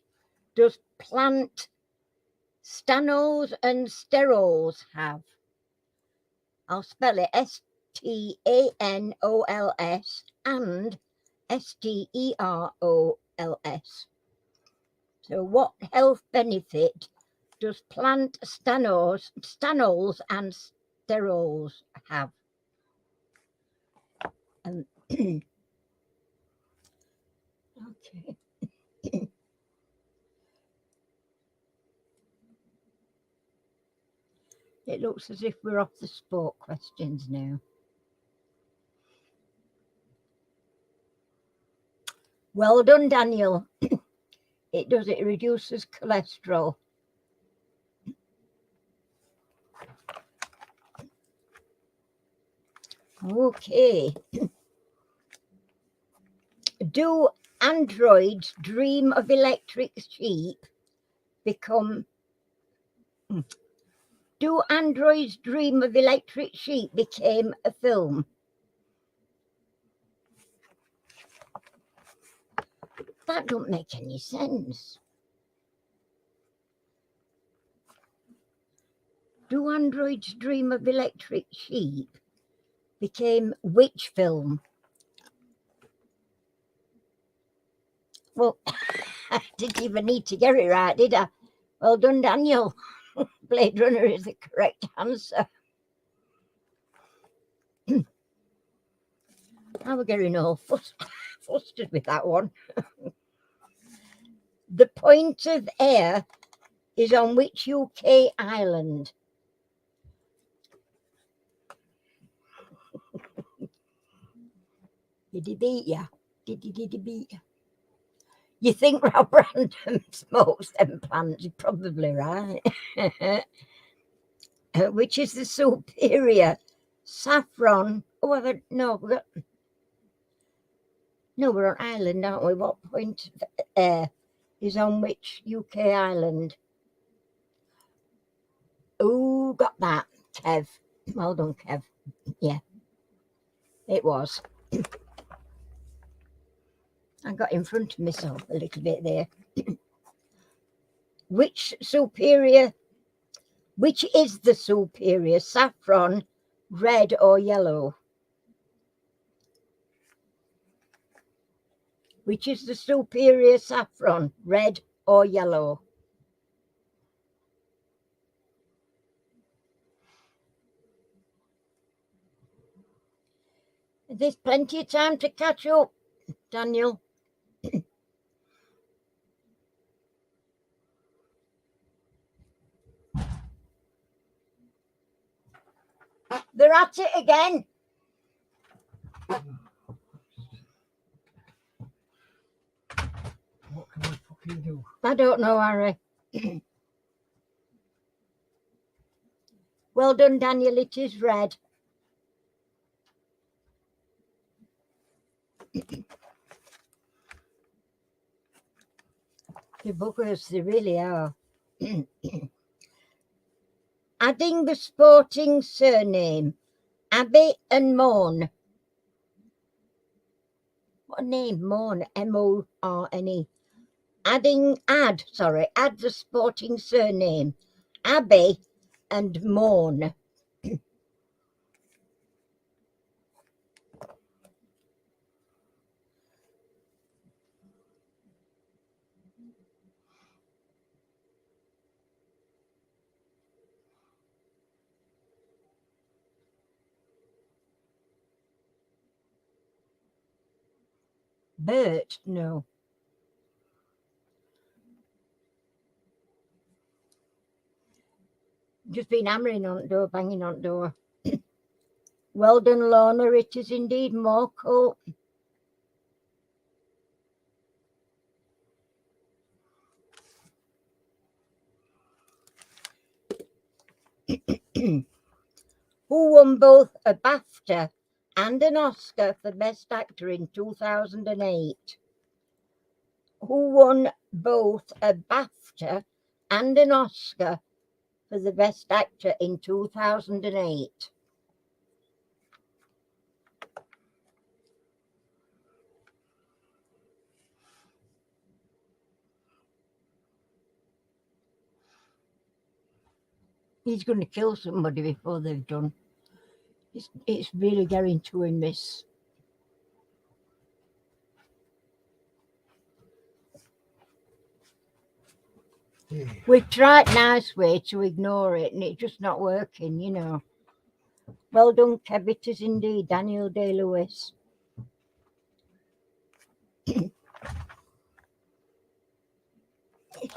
does plant stanols and sterols have? I'll spell it STANOLS and STEROLS. So what health benefit does plant stanols and sterols have? Okay. It looks as if we're off the sport questions now. Well done, Daniel. It does. It reduces cholesterol. Okay. Do androids dream of electric sheep become... Do androids dream of electric sheep became a film? That don't make any sense. Do androids dream of electric sheep became which film? Well, I didn't even need to get it right, did I? Well done, Daniel. Blade Runner is the correct answer. I was getting all flustered with that one. The Point of Ayre is on which UK island? Did he beat ya? Did he beat ya? You think Rob Random smokes them plants? You're probably right. Which is the superior? Saffron. Oh, no, we're on Ireland, aren't we? What Point of Ayre is on which UK island? Oh, got that, Kev. Well done, Kev. Yeah, it was. I got in front of myself a little bit there. Which is the superior, saffron, red or yellow? Which is the superior, saffron, red or yellow? There's plenty of time to catch up, Daniel. They're at it again. What can I fucking do? I don't know, Harry. Well done, Daniel. It is red. The buggers, they really are. Adding the sporting surname, Abbey and Morn. What a name, Morn, M-O-R-N-E. Add the sporting surname, Abbey and Morn. Bert, no. Just been hammering on the door, banging on the door. Well done, Lorna. It is indeed Morkel. Who won both a BAFTA and an Oscar for Best Actor in 2008? Who won both a BAFTA and an Oscar for the Best Actor in 2008? He's going to kill somebody before they've done. It's really getting to him, this. Yeah. We've tried nice way to ignore it and it's just not working, you know. Well done, Kev. It is indeed Daniel Day-Lewis. It's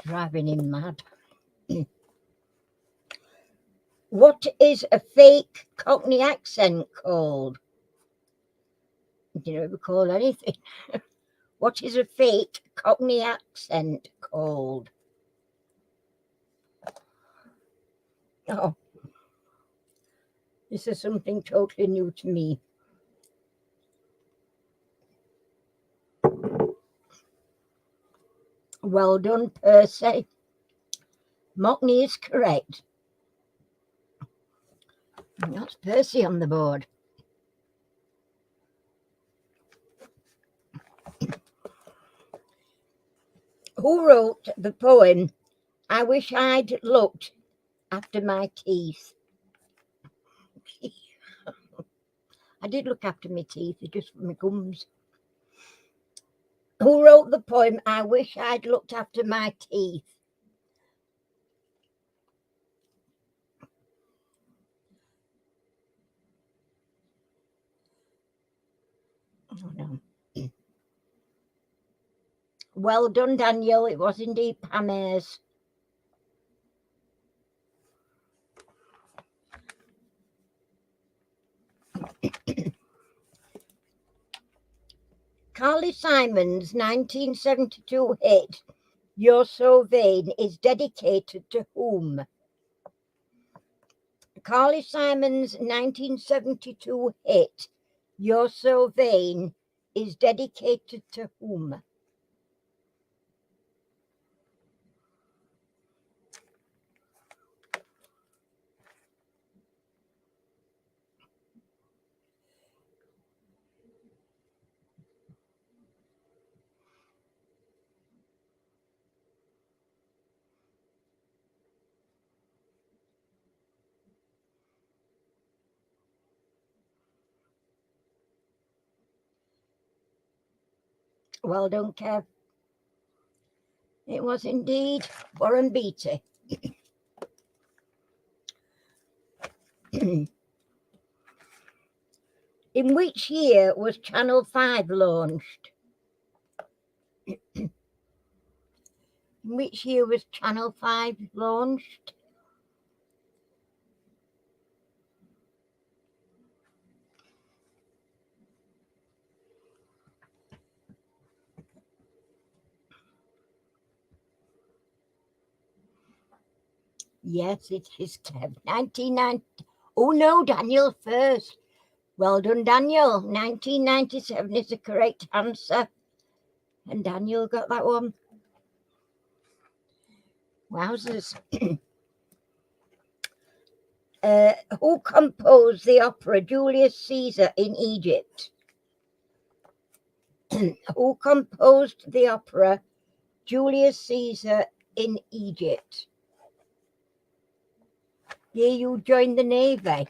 driving him mad. What is a fake Cockney accent called? You never call anything. What is a fake Cockney accent called? Oh, this is something totally new to me. Well done, Percy. Mockney is correct. And that's Percy on the board. Who wrote the poem, I Wish I'd Looked After My Teeth? I did look after my teeth, just for my gums. Who wrote the poem, I Wish I'd Looked After My Teeth? Oh, no. Well done, Daniel. It was indeed Pam Ayres. Carly Simon's 1972 hit, You're So Vain, is dedicated to whom? Carly Simon's 1972 hit, You're So Vain, is dedicated to whom? Well done, Kev. It was indeed Warren Beatty. In which year was Channel 5 launched? In which year was Channel 5 launched? Yes, it is, Kev. 1990. Oh no, Daniel first. Well done, Daniel. 1997 is the correct answer. And Daniel got that one. Wowzers. Who composed the opera Julius Caesar in Egypt? Who composed the opera Julius Caesar in Egypt? Yeah, you joined the Navy.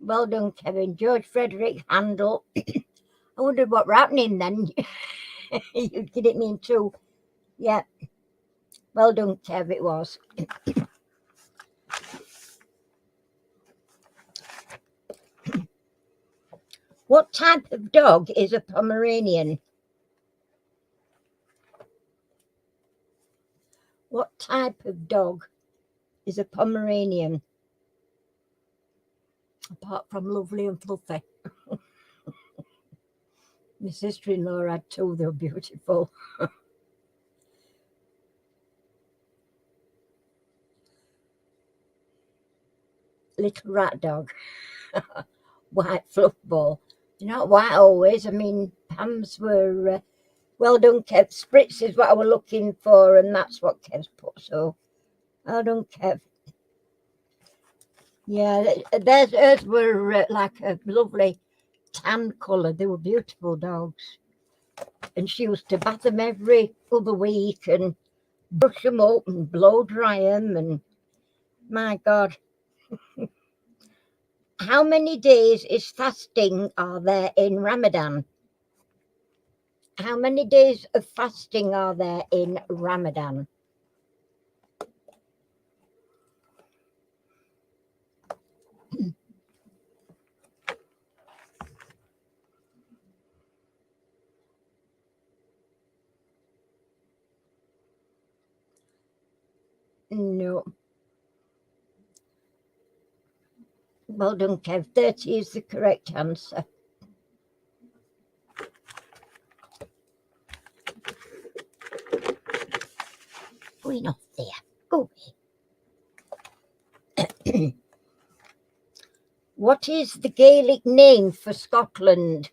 Well done, Kevin. George Frederick Handel. I wondered what were happening then. You'd get it me in two. Yeah. Well done, Kev, it was. What type of dog is a Pomeranian? What type of dog is a Pomeranian? Apart from lovely and fluffy. My sister-in-law had two, they were beautiful. Little rat dog. White fluff ball. They're not white always. I mean, Pam's were... well done, Kev. Spritz is what I was looking for, and that's what Kev's put, so... well done, Kev. Yeah, hers were like a lovely tan colour. They were beautiful dogs. And she used to bath them every other week and brush them up and blow dry them. And my God. How many days is fasting are there in Ramadan? How many days of fasting are there in Ramadan? No. Well done, Kev. 30 is the correct answer. Going off there. Go away. What is the Gaelic name for Scotland?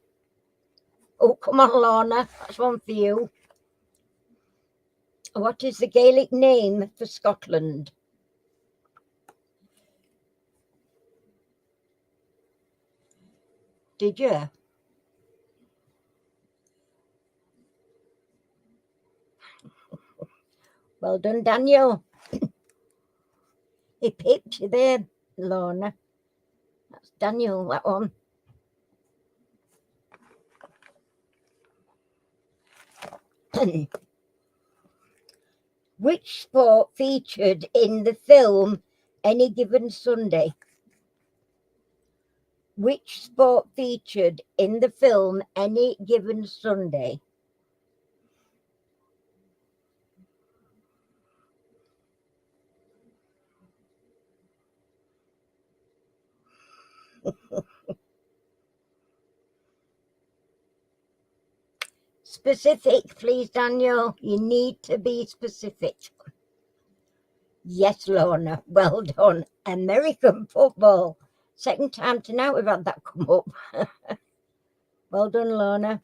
Oh, come on, Lorna. That's one for you. What is the Gaelic name for Scotland? Did you? Well done, Daniel. He picked you there, Lorna. That's Daniel, that one. Which sport featured in the film Any Given Sunday? Which sport featured in the film Any Given Sunday? Specific, please, Daniel. You need to be specific. Yes, Lorna, well done. American football. Second time tonight we've had that come up. Well done, Lorna.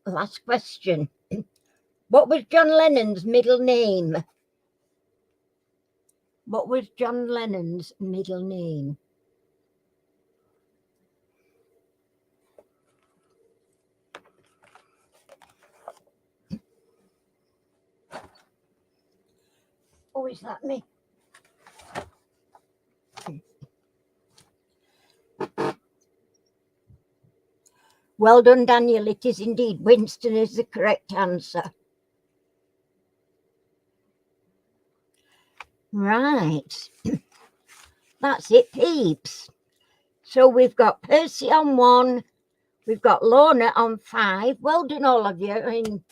Last question. What was John Lennon's middle name? What was John Lennon's middle name? Oh, is that me? Well done, Daniel. It is indeed. Winston is the correct answer. Right. That's it, peeps. So we've got Percy on 1. We've got Lorna on 5. Well done, all of you.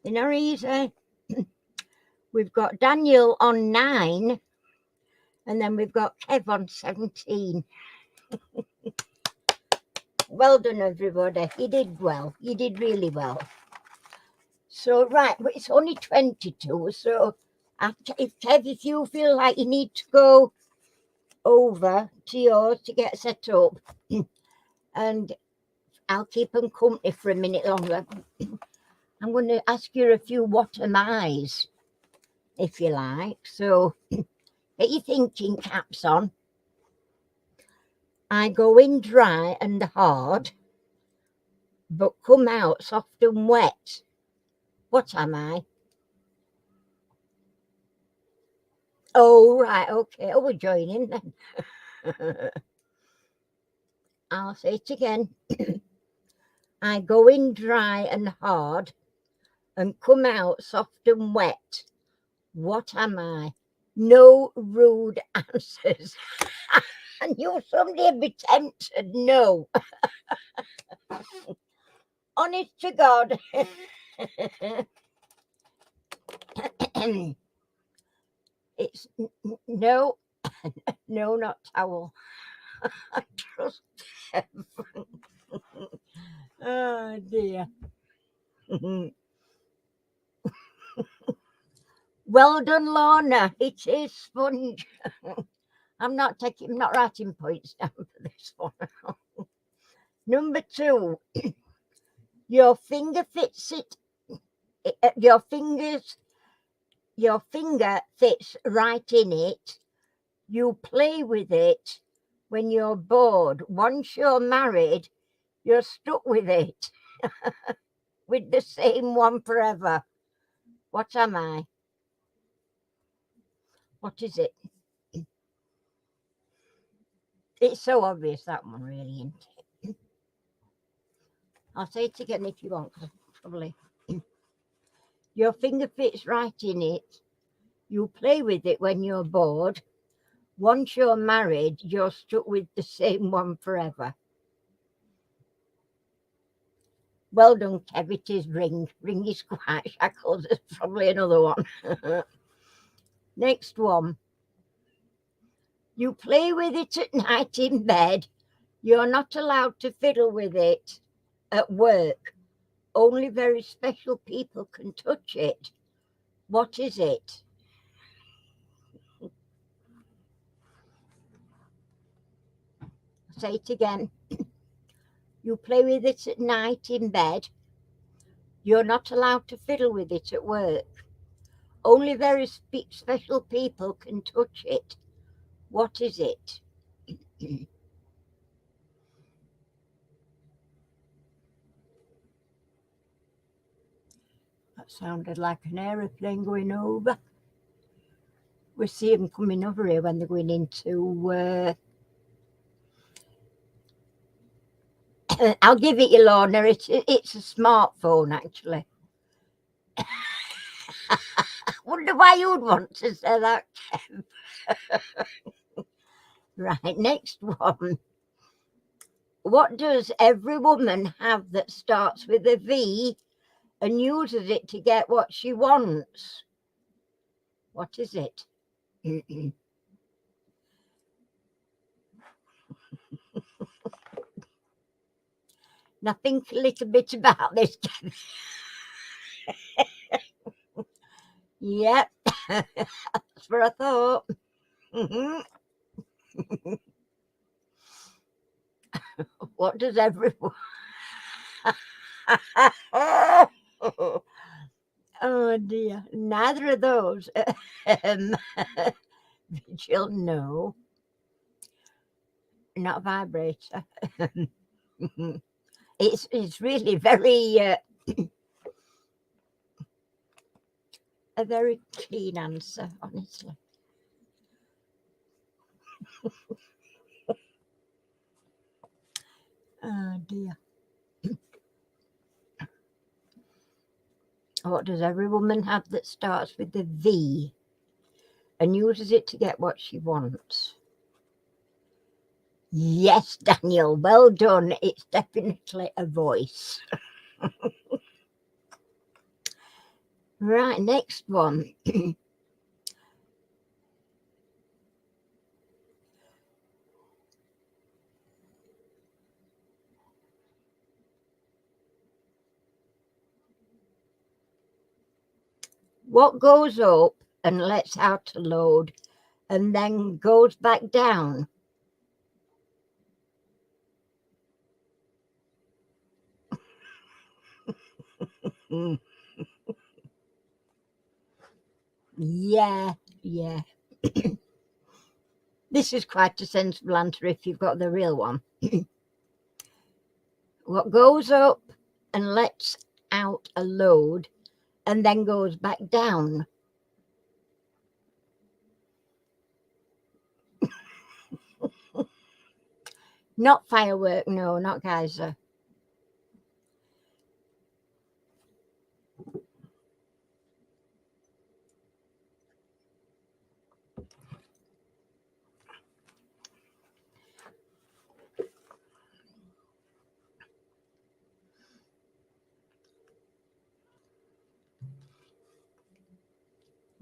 In our easy. We've got Daniel on 9. And then we've got Kev on 17. Well done, everybody. You did well. You did really well. So, right, but it's only 22. So, Kev, if you feel like you need to go over to yours to get set up, and I'll keep them company for a minute longer. I'm going to ask you a few what am I's, if you like. So, get your thinking caps on. I go in dry and hard, but come out soft and wet. What am I? Oh, right, okay. Oh, we're joining then. I'll say it again. I go in dry and hard and come out soft and wet. What am I? No rude answers. I knew somebody would be tempted. No. Honest to God. It's no, no, not towel. I trust them. Oh dear. Well done, Lorna. It is sponge. I'm not writing points down for this one. Number 2. Your finger fits it. Your finger fits right in it. You play with it when you're bored. Once you're married, you're stuck with it. With the same one forever. What am I? What is it? It's so obvious, that one, really, isn't it? I'll say it again if you want, probably. Your finger fits right in it. You play with it when you're bored. Once you're married, you're stuck with the same one forever. Well done, Kev. It is ring. Ring is quite shackles. There's probably another one. Next one. You play with it at night in bed. You're not allowed to fiddle with it at work. Only very special people can touch it. What is it? Say it again. You play with it at night in bed. You're not allowed to fiddle with it at work. Only very special people can touch it. What is it? That sounded like an aeroplane going over. We see them coming over here when they're going into... I'll give it you, Lorna. It's a smartphone, actually. Wonder why you'd want to say that, Kev. Right, next one. What does every woman have that starts with a V and uses it to get what she wants? What is it? Now think a little bit about this. Yep, that's what I thought. Mhm. What does everyone? Oh dear, neither of those. Vigil, no, not a vibrator. It's really very a very clean answer, honestly. Oh dear. What does every woman have that starts with the V and uses it to get what she wants? Yes, Daniel, well done. It's definitely a voice. Right, next one. What goes up and lets out a load and then goes back down? Yeah. This is quite a sensible answer if you've got the real one. What goes up and lets out a load and then goes back down? Not firework, no, not geyser.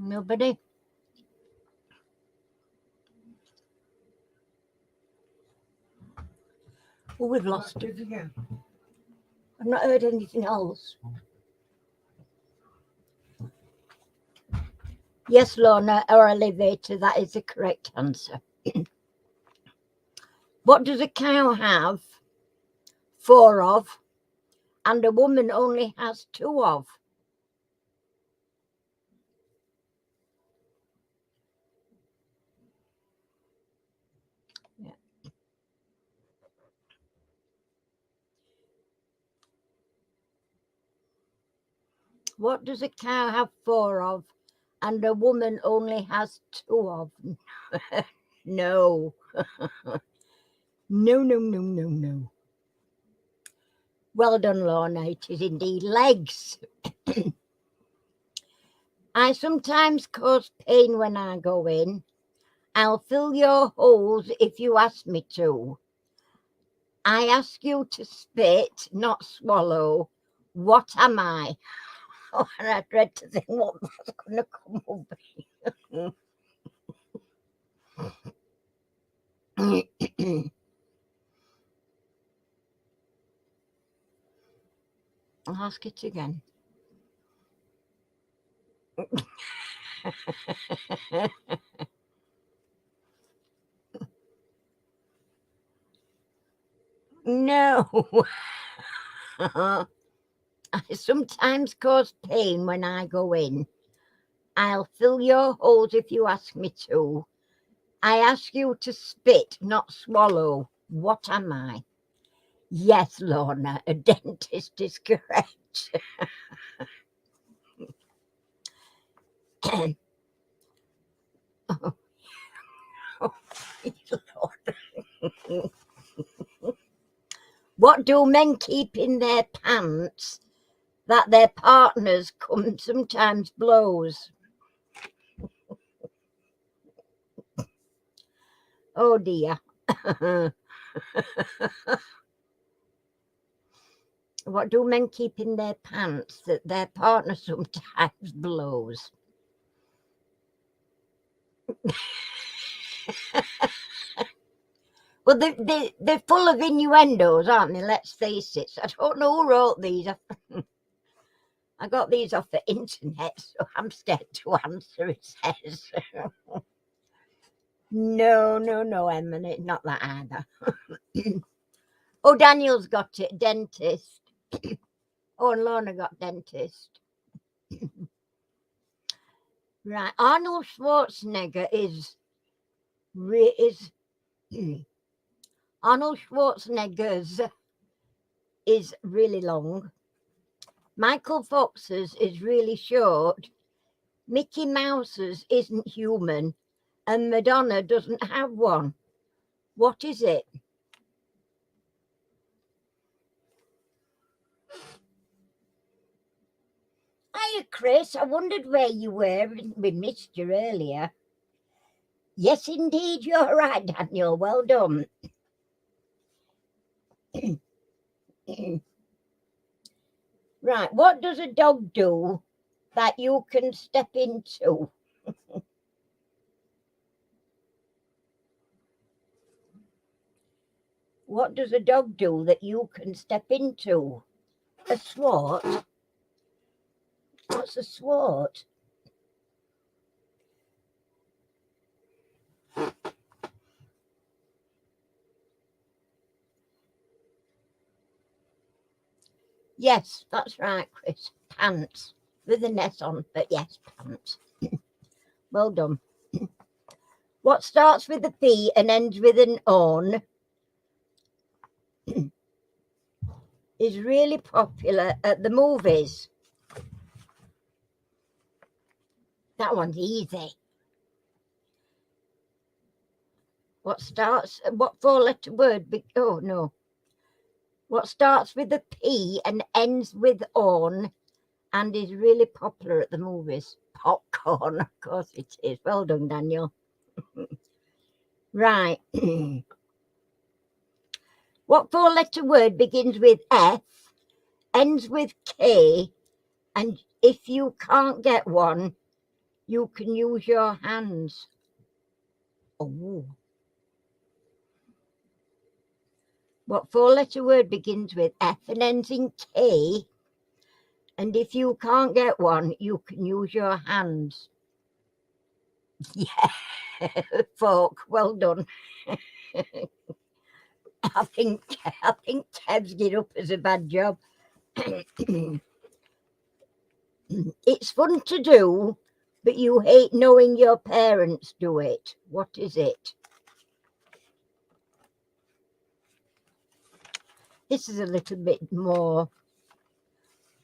Nobody? Oh, we've lost it. it again. I've not heard anything else. Yes, Lorna, or elevator, that is the correct answer. What does a cow have 4 of and a woman only has 2 of? Yeah. What does a cow have 4 of and a woman only has 2 of? No. No. Well done, Lorna. It is indeed legs. I sometimes cause pain when I go in. I'll fill your holes if you ask me to. I ask you to spit, not swallow. What am I? Oh, and I dread to think what that's going to come up. I'll ask it again. No. I sometimes cause pain when I go in. I'll fill your holes if you ask me to. I ask you to spit, not swallow. What am I? Yes, Lorna, a dentist is correct. Oh, Lord. What do men keep in their pants that their partners sometimes blows? Oh dear. What do men keep in their pants that their partner sometimes blows? Well, they're full of innuendos, aren't they? Let's face it. So I don't know who wrote these. I got these off the internet, so I'm scared to answer, it says. No, Emma, it's not that either. Oh, Daniel's got it, dentist. Oh, and Lorna got dentist. Right, Arnold Schwarzenegger Arnold Schwarzenegger's is really long. Michael Fox's is really short. Mickey Mouse's isn't human, and Madonna doesn't have one. What is it? Hiya, Chris. I wondered where you were. We missed you earlier. Yes, indeed, you're right, Daniel. Well done. Right, what does a dog do that you can step into? What does a dog do that you can step into? A swat? What's a swat? Yes, that's right, Chris. Pants with an S on, but yes, pants. Well done. What starts with a P and ends with an on is really popular at the movies? That one's easy. What 4-letter word? Oh, no. What starts with a P and ends with on and is really popular at the movies? Popcorn, of course it is. Well done, Daniel. Right. What 4-letter word begins with F, ends with K, and if you can't get one, you can use your hands? Oh. What 4-letter word begins with F and ends in K, and if you can't get one, you can use your hands? Yeah, fork. Well done. I think Kev's get up as a bad job. It's fun to do, but you hate knowing your parents do it. What is it? This is a little bit more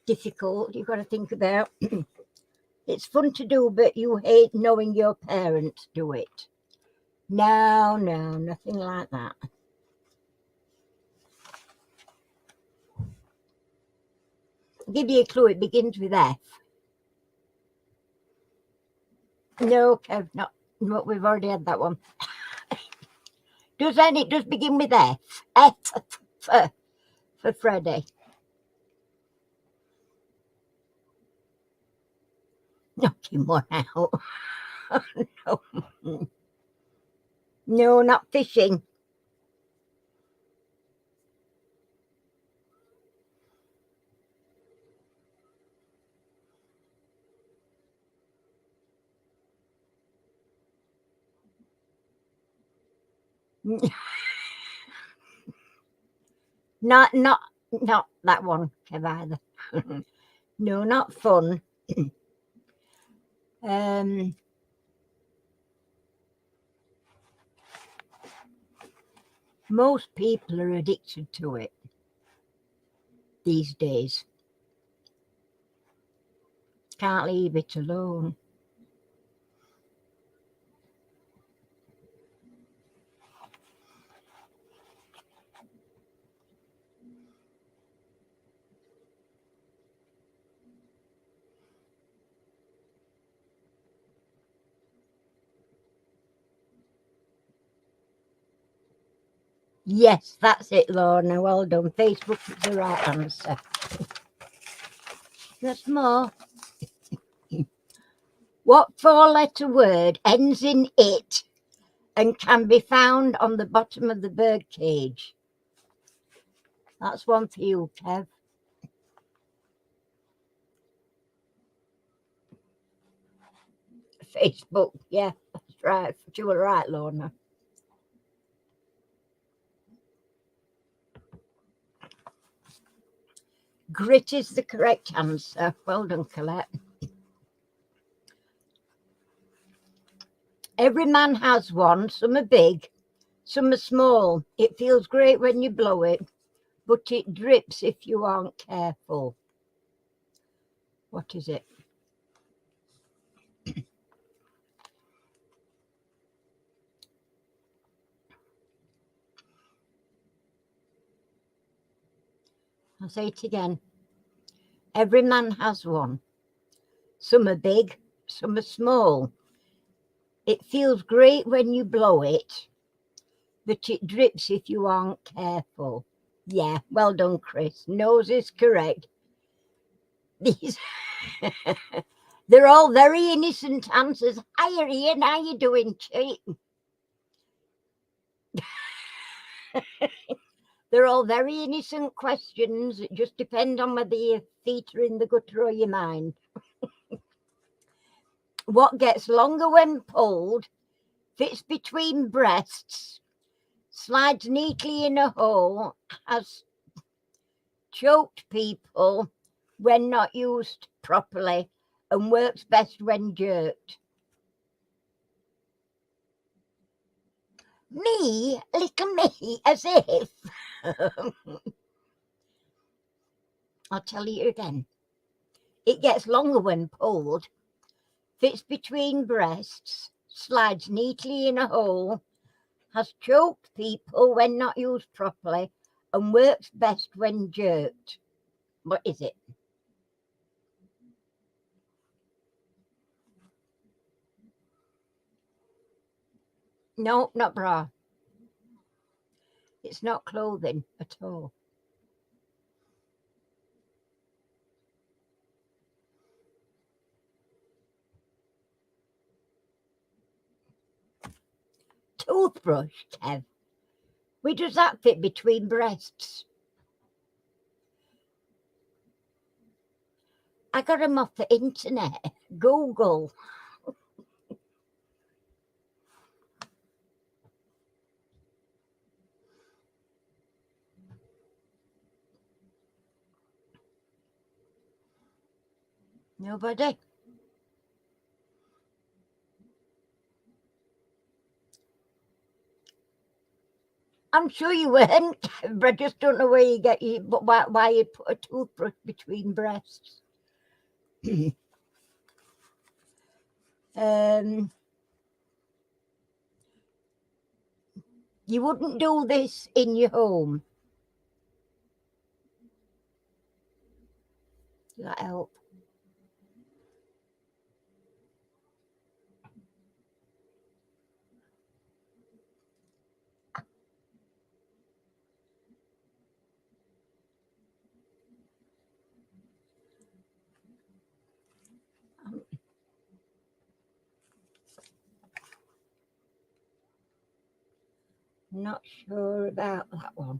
difficult. You've got to think about. It's fun to do, but you hate knowing your parents do it. No, nothing like that. I'll give you a clue. It begins with F. No, Kev, not. No, we've already had that one. It does begin with F. F for Freddie. Knock him one out. No. No, not fishing. Not that one, Kev, either. No, not fun. Most people are addicted to it these days. Can't leave it alone. Yes, that's it, Lorna. Well done. Facebook is the right answer. There's more. What 4-letter word ends in it and can be found on the bottom of the bird cage. That's one for you, Kev. Facebook, yeah, that's right. You were right, Lorna. Grit is the correct answer. Well done, Colette. Every man has one. Some are big, some are small. It feels great when you blow it, but it drips if you aren't careful. What is it? I'll say it again. Every man has one. Some are big, some are small. It feels great when you blow it, but it drips if you aren't careful. Yeah, well done, Chris. Nose is correct. These they're all very innocent answers. Hiya, Ian. How you doing, cheat? They're all very innocent questions. It just depends on whether your feet are in the gutter or your mind. What gets longer when pulled, fits between breasts, slides neatly in a hole, has choked people when not used properly, and works best when jerked. Me, little me, as if. I'll tell you again. It gets longer when pulled, fits between breasts, slides neatly in a hole, has choked people when not used properly, and works best when jerked. What is it? No, not bra. It's not clothing at all. Toothbrush, Kev. Where does that fit between breasts? I got them off the internet. Google. Nobody? I'm sure you weren't, but I just don't know where you get you, but why you put a toothbrush between breasts. You wouldn't do this in your home. Does that help? I'm not sure about that one.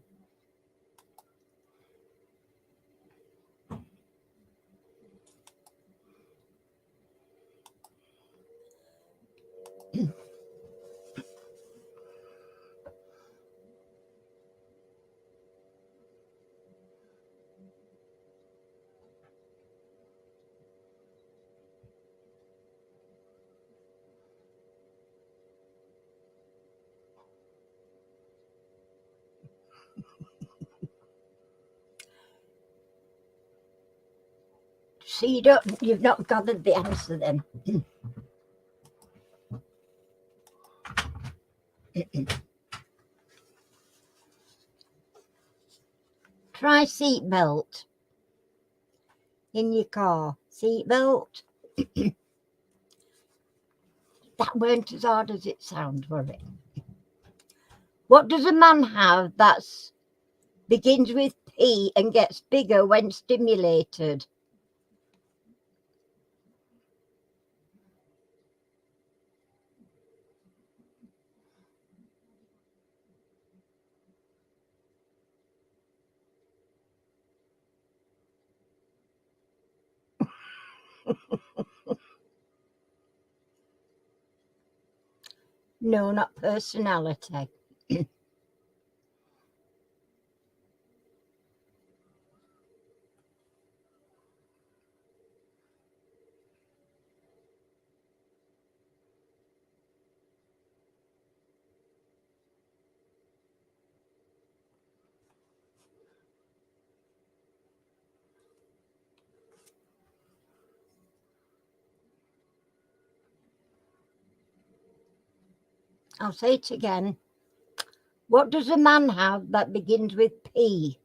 So you've not gathered the answer then. Try seatbelt in your car. Seatbelt. That weren't as hard as it sounds, was it? What does a man have that begins with P and gets bigger when stimulated? No, not personality. I'll say it again. What does a man have that begins with P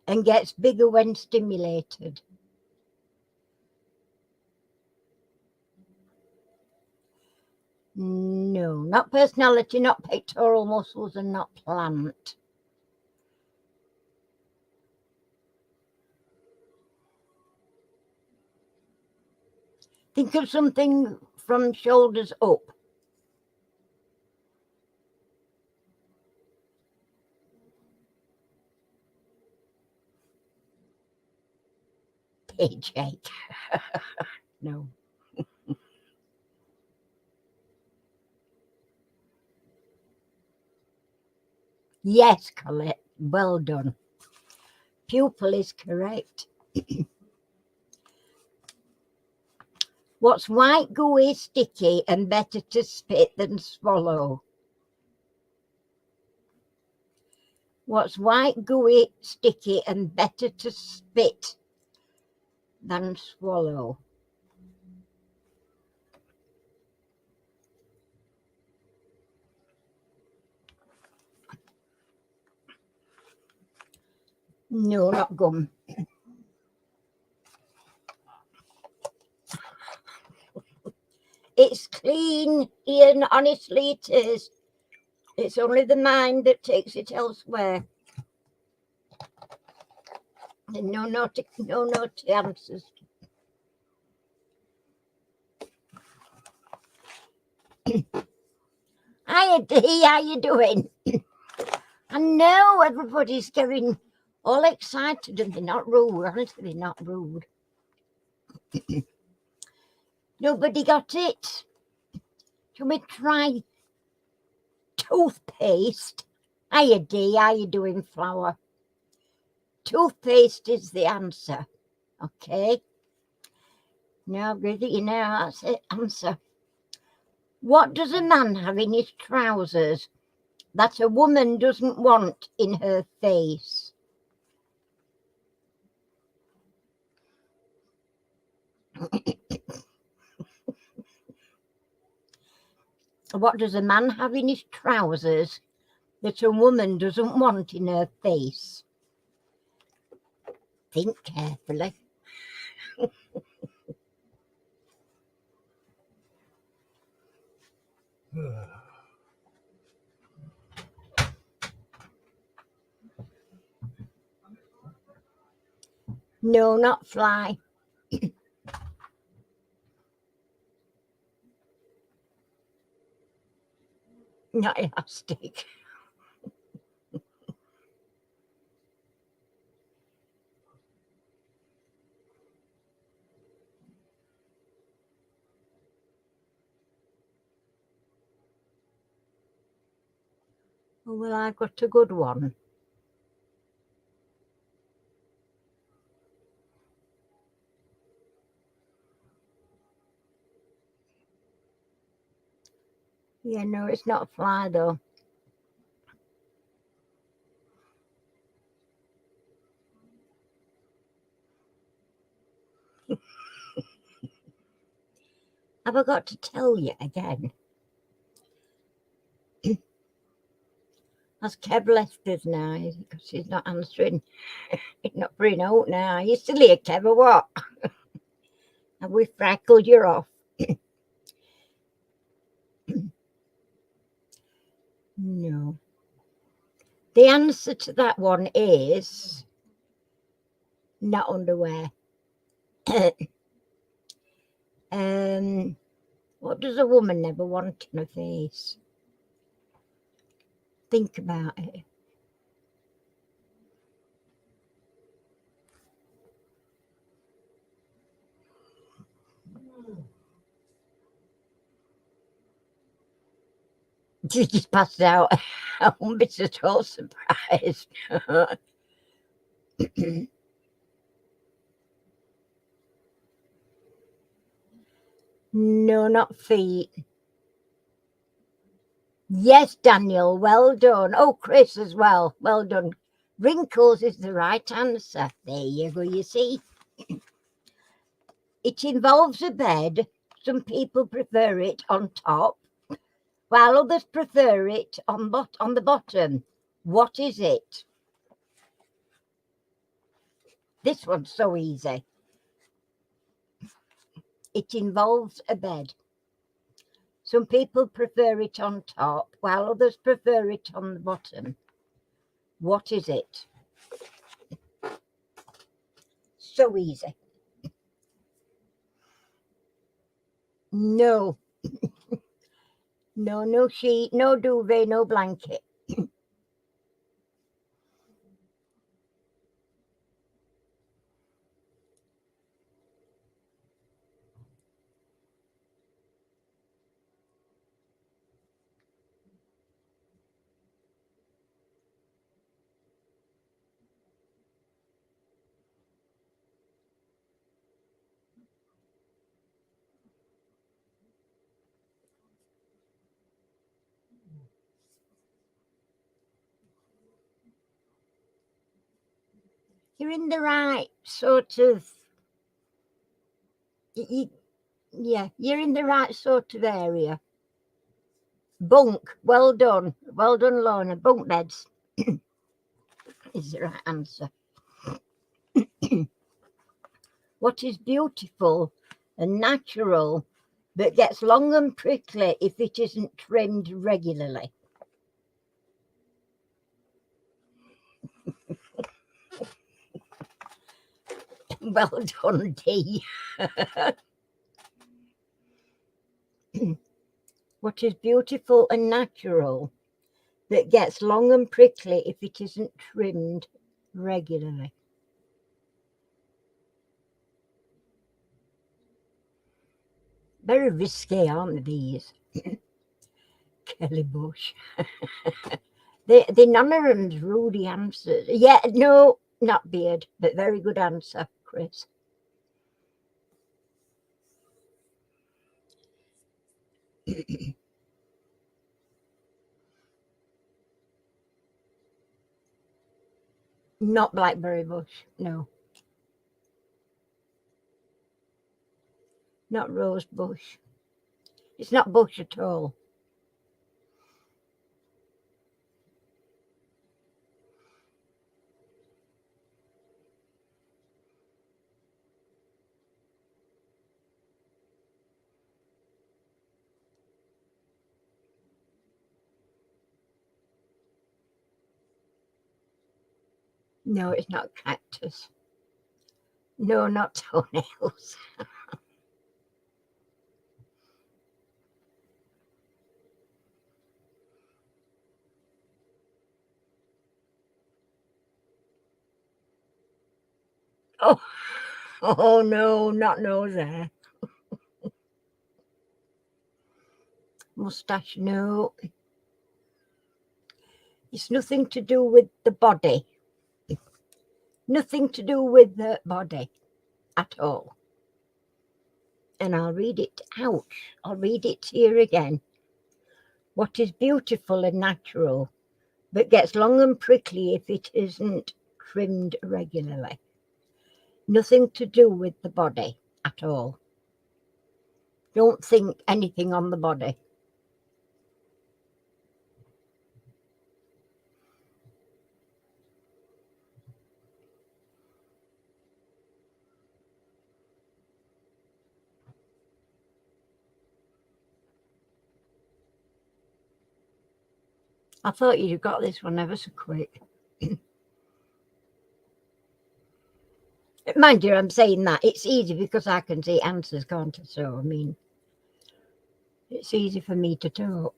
and gets bigger when stimulated? No, not personality, not pectoral muscles, and not plant. Think of something from shoulders up. Page ache. No. Yes, Colette. Well done. Pupil is correct. What's white, gooey, sticky, and better to spit than swallow? What's white, gooey, sticky, and better to spit than swallow? No, not gum. It's clean, Ian, honestly it is. It's only the mind that takes it elsewhere. And no naughty answers. Hiya Dee, how you doing? I know everybody's getting all excited and they're not rude. Honestly, they're not rude. Nobody got it. Shall we try toothpaste? Hiya Dee, how you doing, Flower? Toothpaste is the answer. Okay. Now, really, you know, that's the answer. What does a man have in his trousers that a woman doesn't want in her face? What does a man have in his trousers that a woman doesn't want in her face? Think carefully. No, not fly. Not elastic. Oh, well, I've got a good one. Yeah, no, it's not fly though. Have I got to tell you again? Has Kev left us now because she's not answering? It's not bringing out now. Are you still here, Kev, or what? Have we frackled you off? No. The answer to that one is not underwear. What does a woman never want in her face? Think about it. She just passed out. I won't be at all surprised. No, not feet. Yes, Daniel, well done. Oh, Chris as well. Well done. Wrinkles is the right answer. There you go, you see. It involves a bed. Some people prefer it on top, while others prefer it on the bottom. What is it? This one's so easy. It involves a bed. Some people prefer it on top, while others prefer it on the bottom. What is it? So easy. No. No sheet, no duvet, no blanket. You're in the right sort of, yeah, you're in the right sort of area. Bunk, well done. Well done, Lorna. Bunk beds is the right answer. What is beautiful and natural but gets long and prickly if it isn't trimmed regularly? Well done, Dee. What is beautiful and natural that gets long and prickly if it isn't trimmed regularly? Very risky, aren't they, these? Kelly Bush. They none of them's Rudy answers. Yeah, no, not beard, but very good answer, Chris. Not blackberry bush, no. Not rose bush. It's not bush at all. No, it's not cactus. No, not toenails. Oh, oh no, not nose hair. Mustache, no. It's nothing to do with the body. Nothing to do with the body at all. And I'll read it out. I'll read it here again. What is beautiful and natural, but gets long and prickly if it isn't trimmed regularly. Nothing to do with the body at all. Don't think anything on the body. I thought you'd have got this one ever so quick. Mind you, I'm saying that it's easy because I can see answers, can't I? So, I mean, it's easy for me to talk.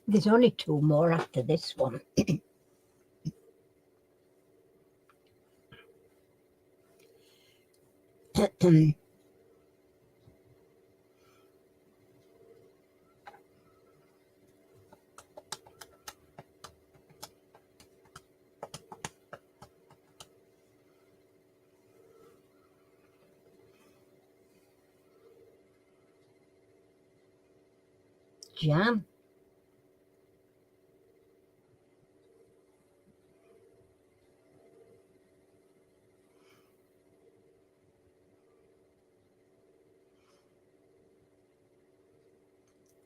There's only 2 more after this one. Jam.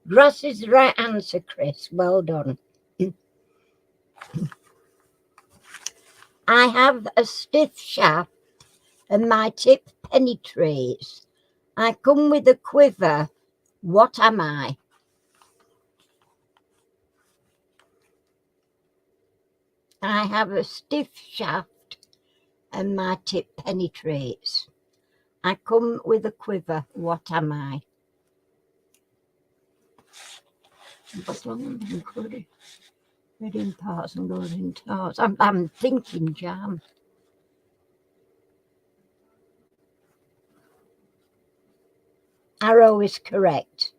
Grass is the right answer, Chris. Well done. I have a stiff shaft and my tip penetrates. I come with a quiver. What am I? I have a stiff shaft and my tip penetrates. I come with a quiver. What am I? Red in parts and gold in tarts. I'm thinking jam. Arrow is correct.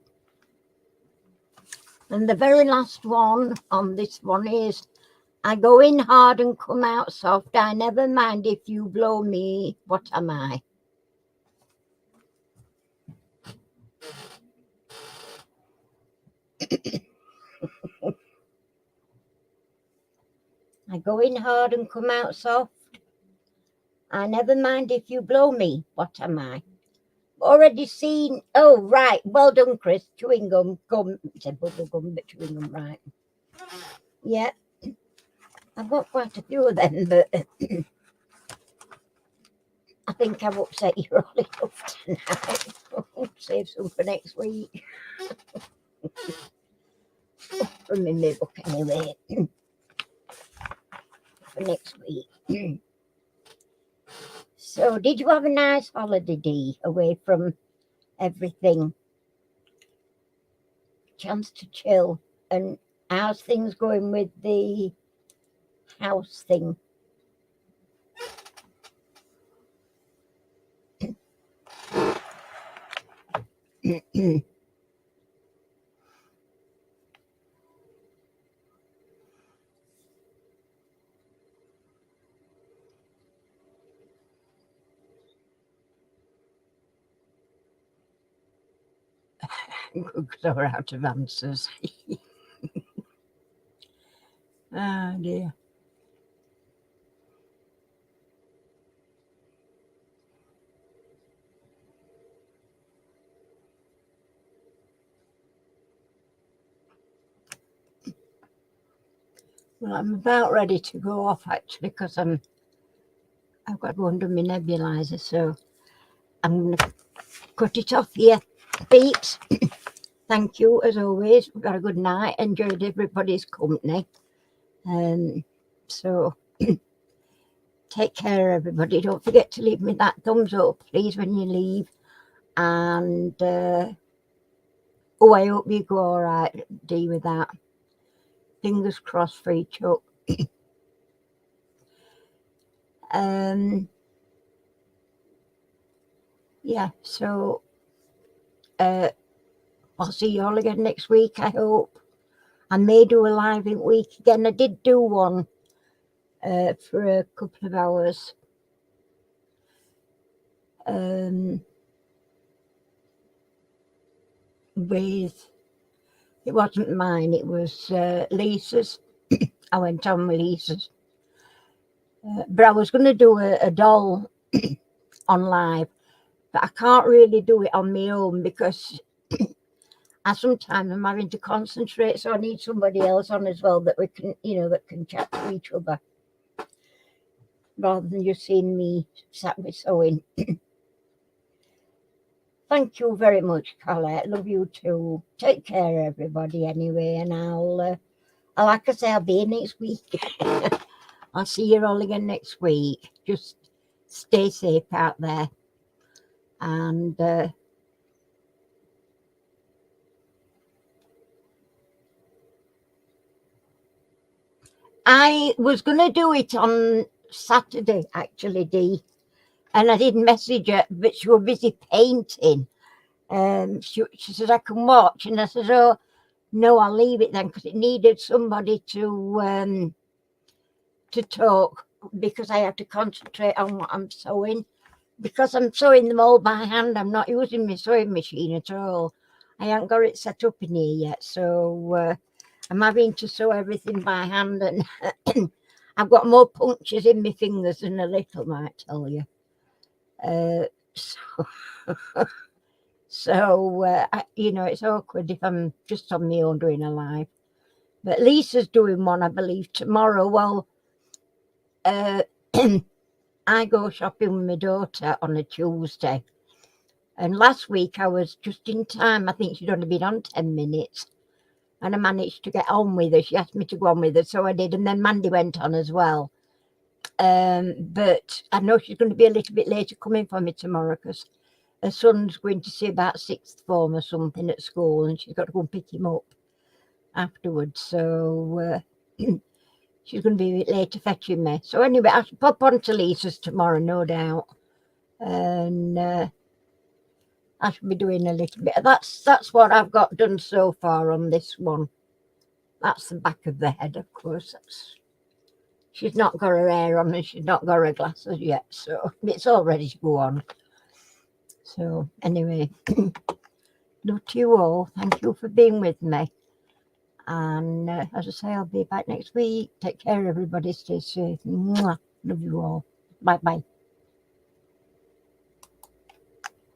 And the very last one on this one is, I go in hard and come out soft. I never mind if you blow me. What am I? I go in hard and come out soft. I never mind if you blow me. What am I? Already seen. Oh, right. Well done, Chris. Chewing gum. Gum. It's a bubble gum, but chewing gum, right. Yeah. I've got quite a few of them, but I think I've upset you all enough tonight. Save some for next week. From in my book anyway. For next week. So, did you have a nice holiday, Dee, away from everything? Chance to chill? And how's things going with the house thing? Because we're out of answers. Oh dear. Well, I'm about ready to go off actually because I've got to go under my nebulizer, so I'm going to cut it off here. Peeps, thank you as always. We've got a good night. Enjoyed everybody's company. So take care, everybody. Don't forget to leave me that thumbs up, please, when you leave. And I hope you go all right, Dee, with that. Fingers crossed for you, Chuck. Yeah, so I'll see you all again next week, I hope. I may do a live in week again. I did do one for a couple of hours. With, it wasn't mine, it was Lisa's. I went on with Lisa's. But I was going to do a doll on live, but I can't really do it on my own because sometimes I'm having to concentrate, so I need somebody else on as well that we can, that can chat to each other rather than just seeing me sat with sewing. Thank you very much, Colette. Love you too. Take care, everybody, anyway, and I'll like I say, I'll be here next week. I'll see you all again next week. Just stay safe out there. And I was going to do it on Saturday, actually, Dee. And I did message her, but she was busy painting. She said, I can watch. And I said, oh, no, I'll leave it then, because it needed somebody to talk, because I had to concentrate on what I'm sewing. Because I'm sewing them all by hand, I'm not using my sewing machine at all. I haven't got it set up in here yet, so I'm having to sew everything by hand, and I've got more punctures in my fingers than a little, might tell you. You know, it's awkward if I'm just on my own doing a live. But Lisa's doing one, I believe, tomorrow. Well, I go shopping with my daughter on a Tuesday. And last week I was just in time. I think she'd only been on 10 minutes. And I managed to get on with her. She asked me to go on with her, so I did. And then Mandy went on as well. But I know she's going to be a little bit later coming for me tomorrow, because her son's going to see about sixth form or something at school, and she's got to go and pick him up afterwards. So she's going to be a bit later fetching me. So anyway, I shall pop on to Lisa's tomorrow, no doubt. And I shall be doing a little bit. That's what I've got done so far on this one. That's the back of the head, of course. She's not got her hair on, and she's not got her glasses yet, so it's all ready to go on. So anyway, love to you all. Thank you for being with me. And as I say, I'll be back next week. Take care, everybody. Stay safe. Mwah. Love you all. Bye-bye.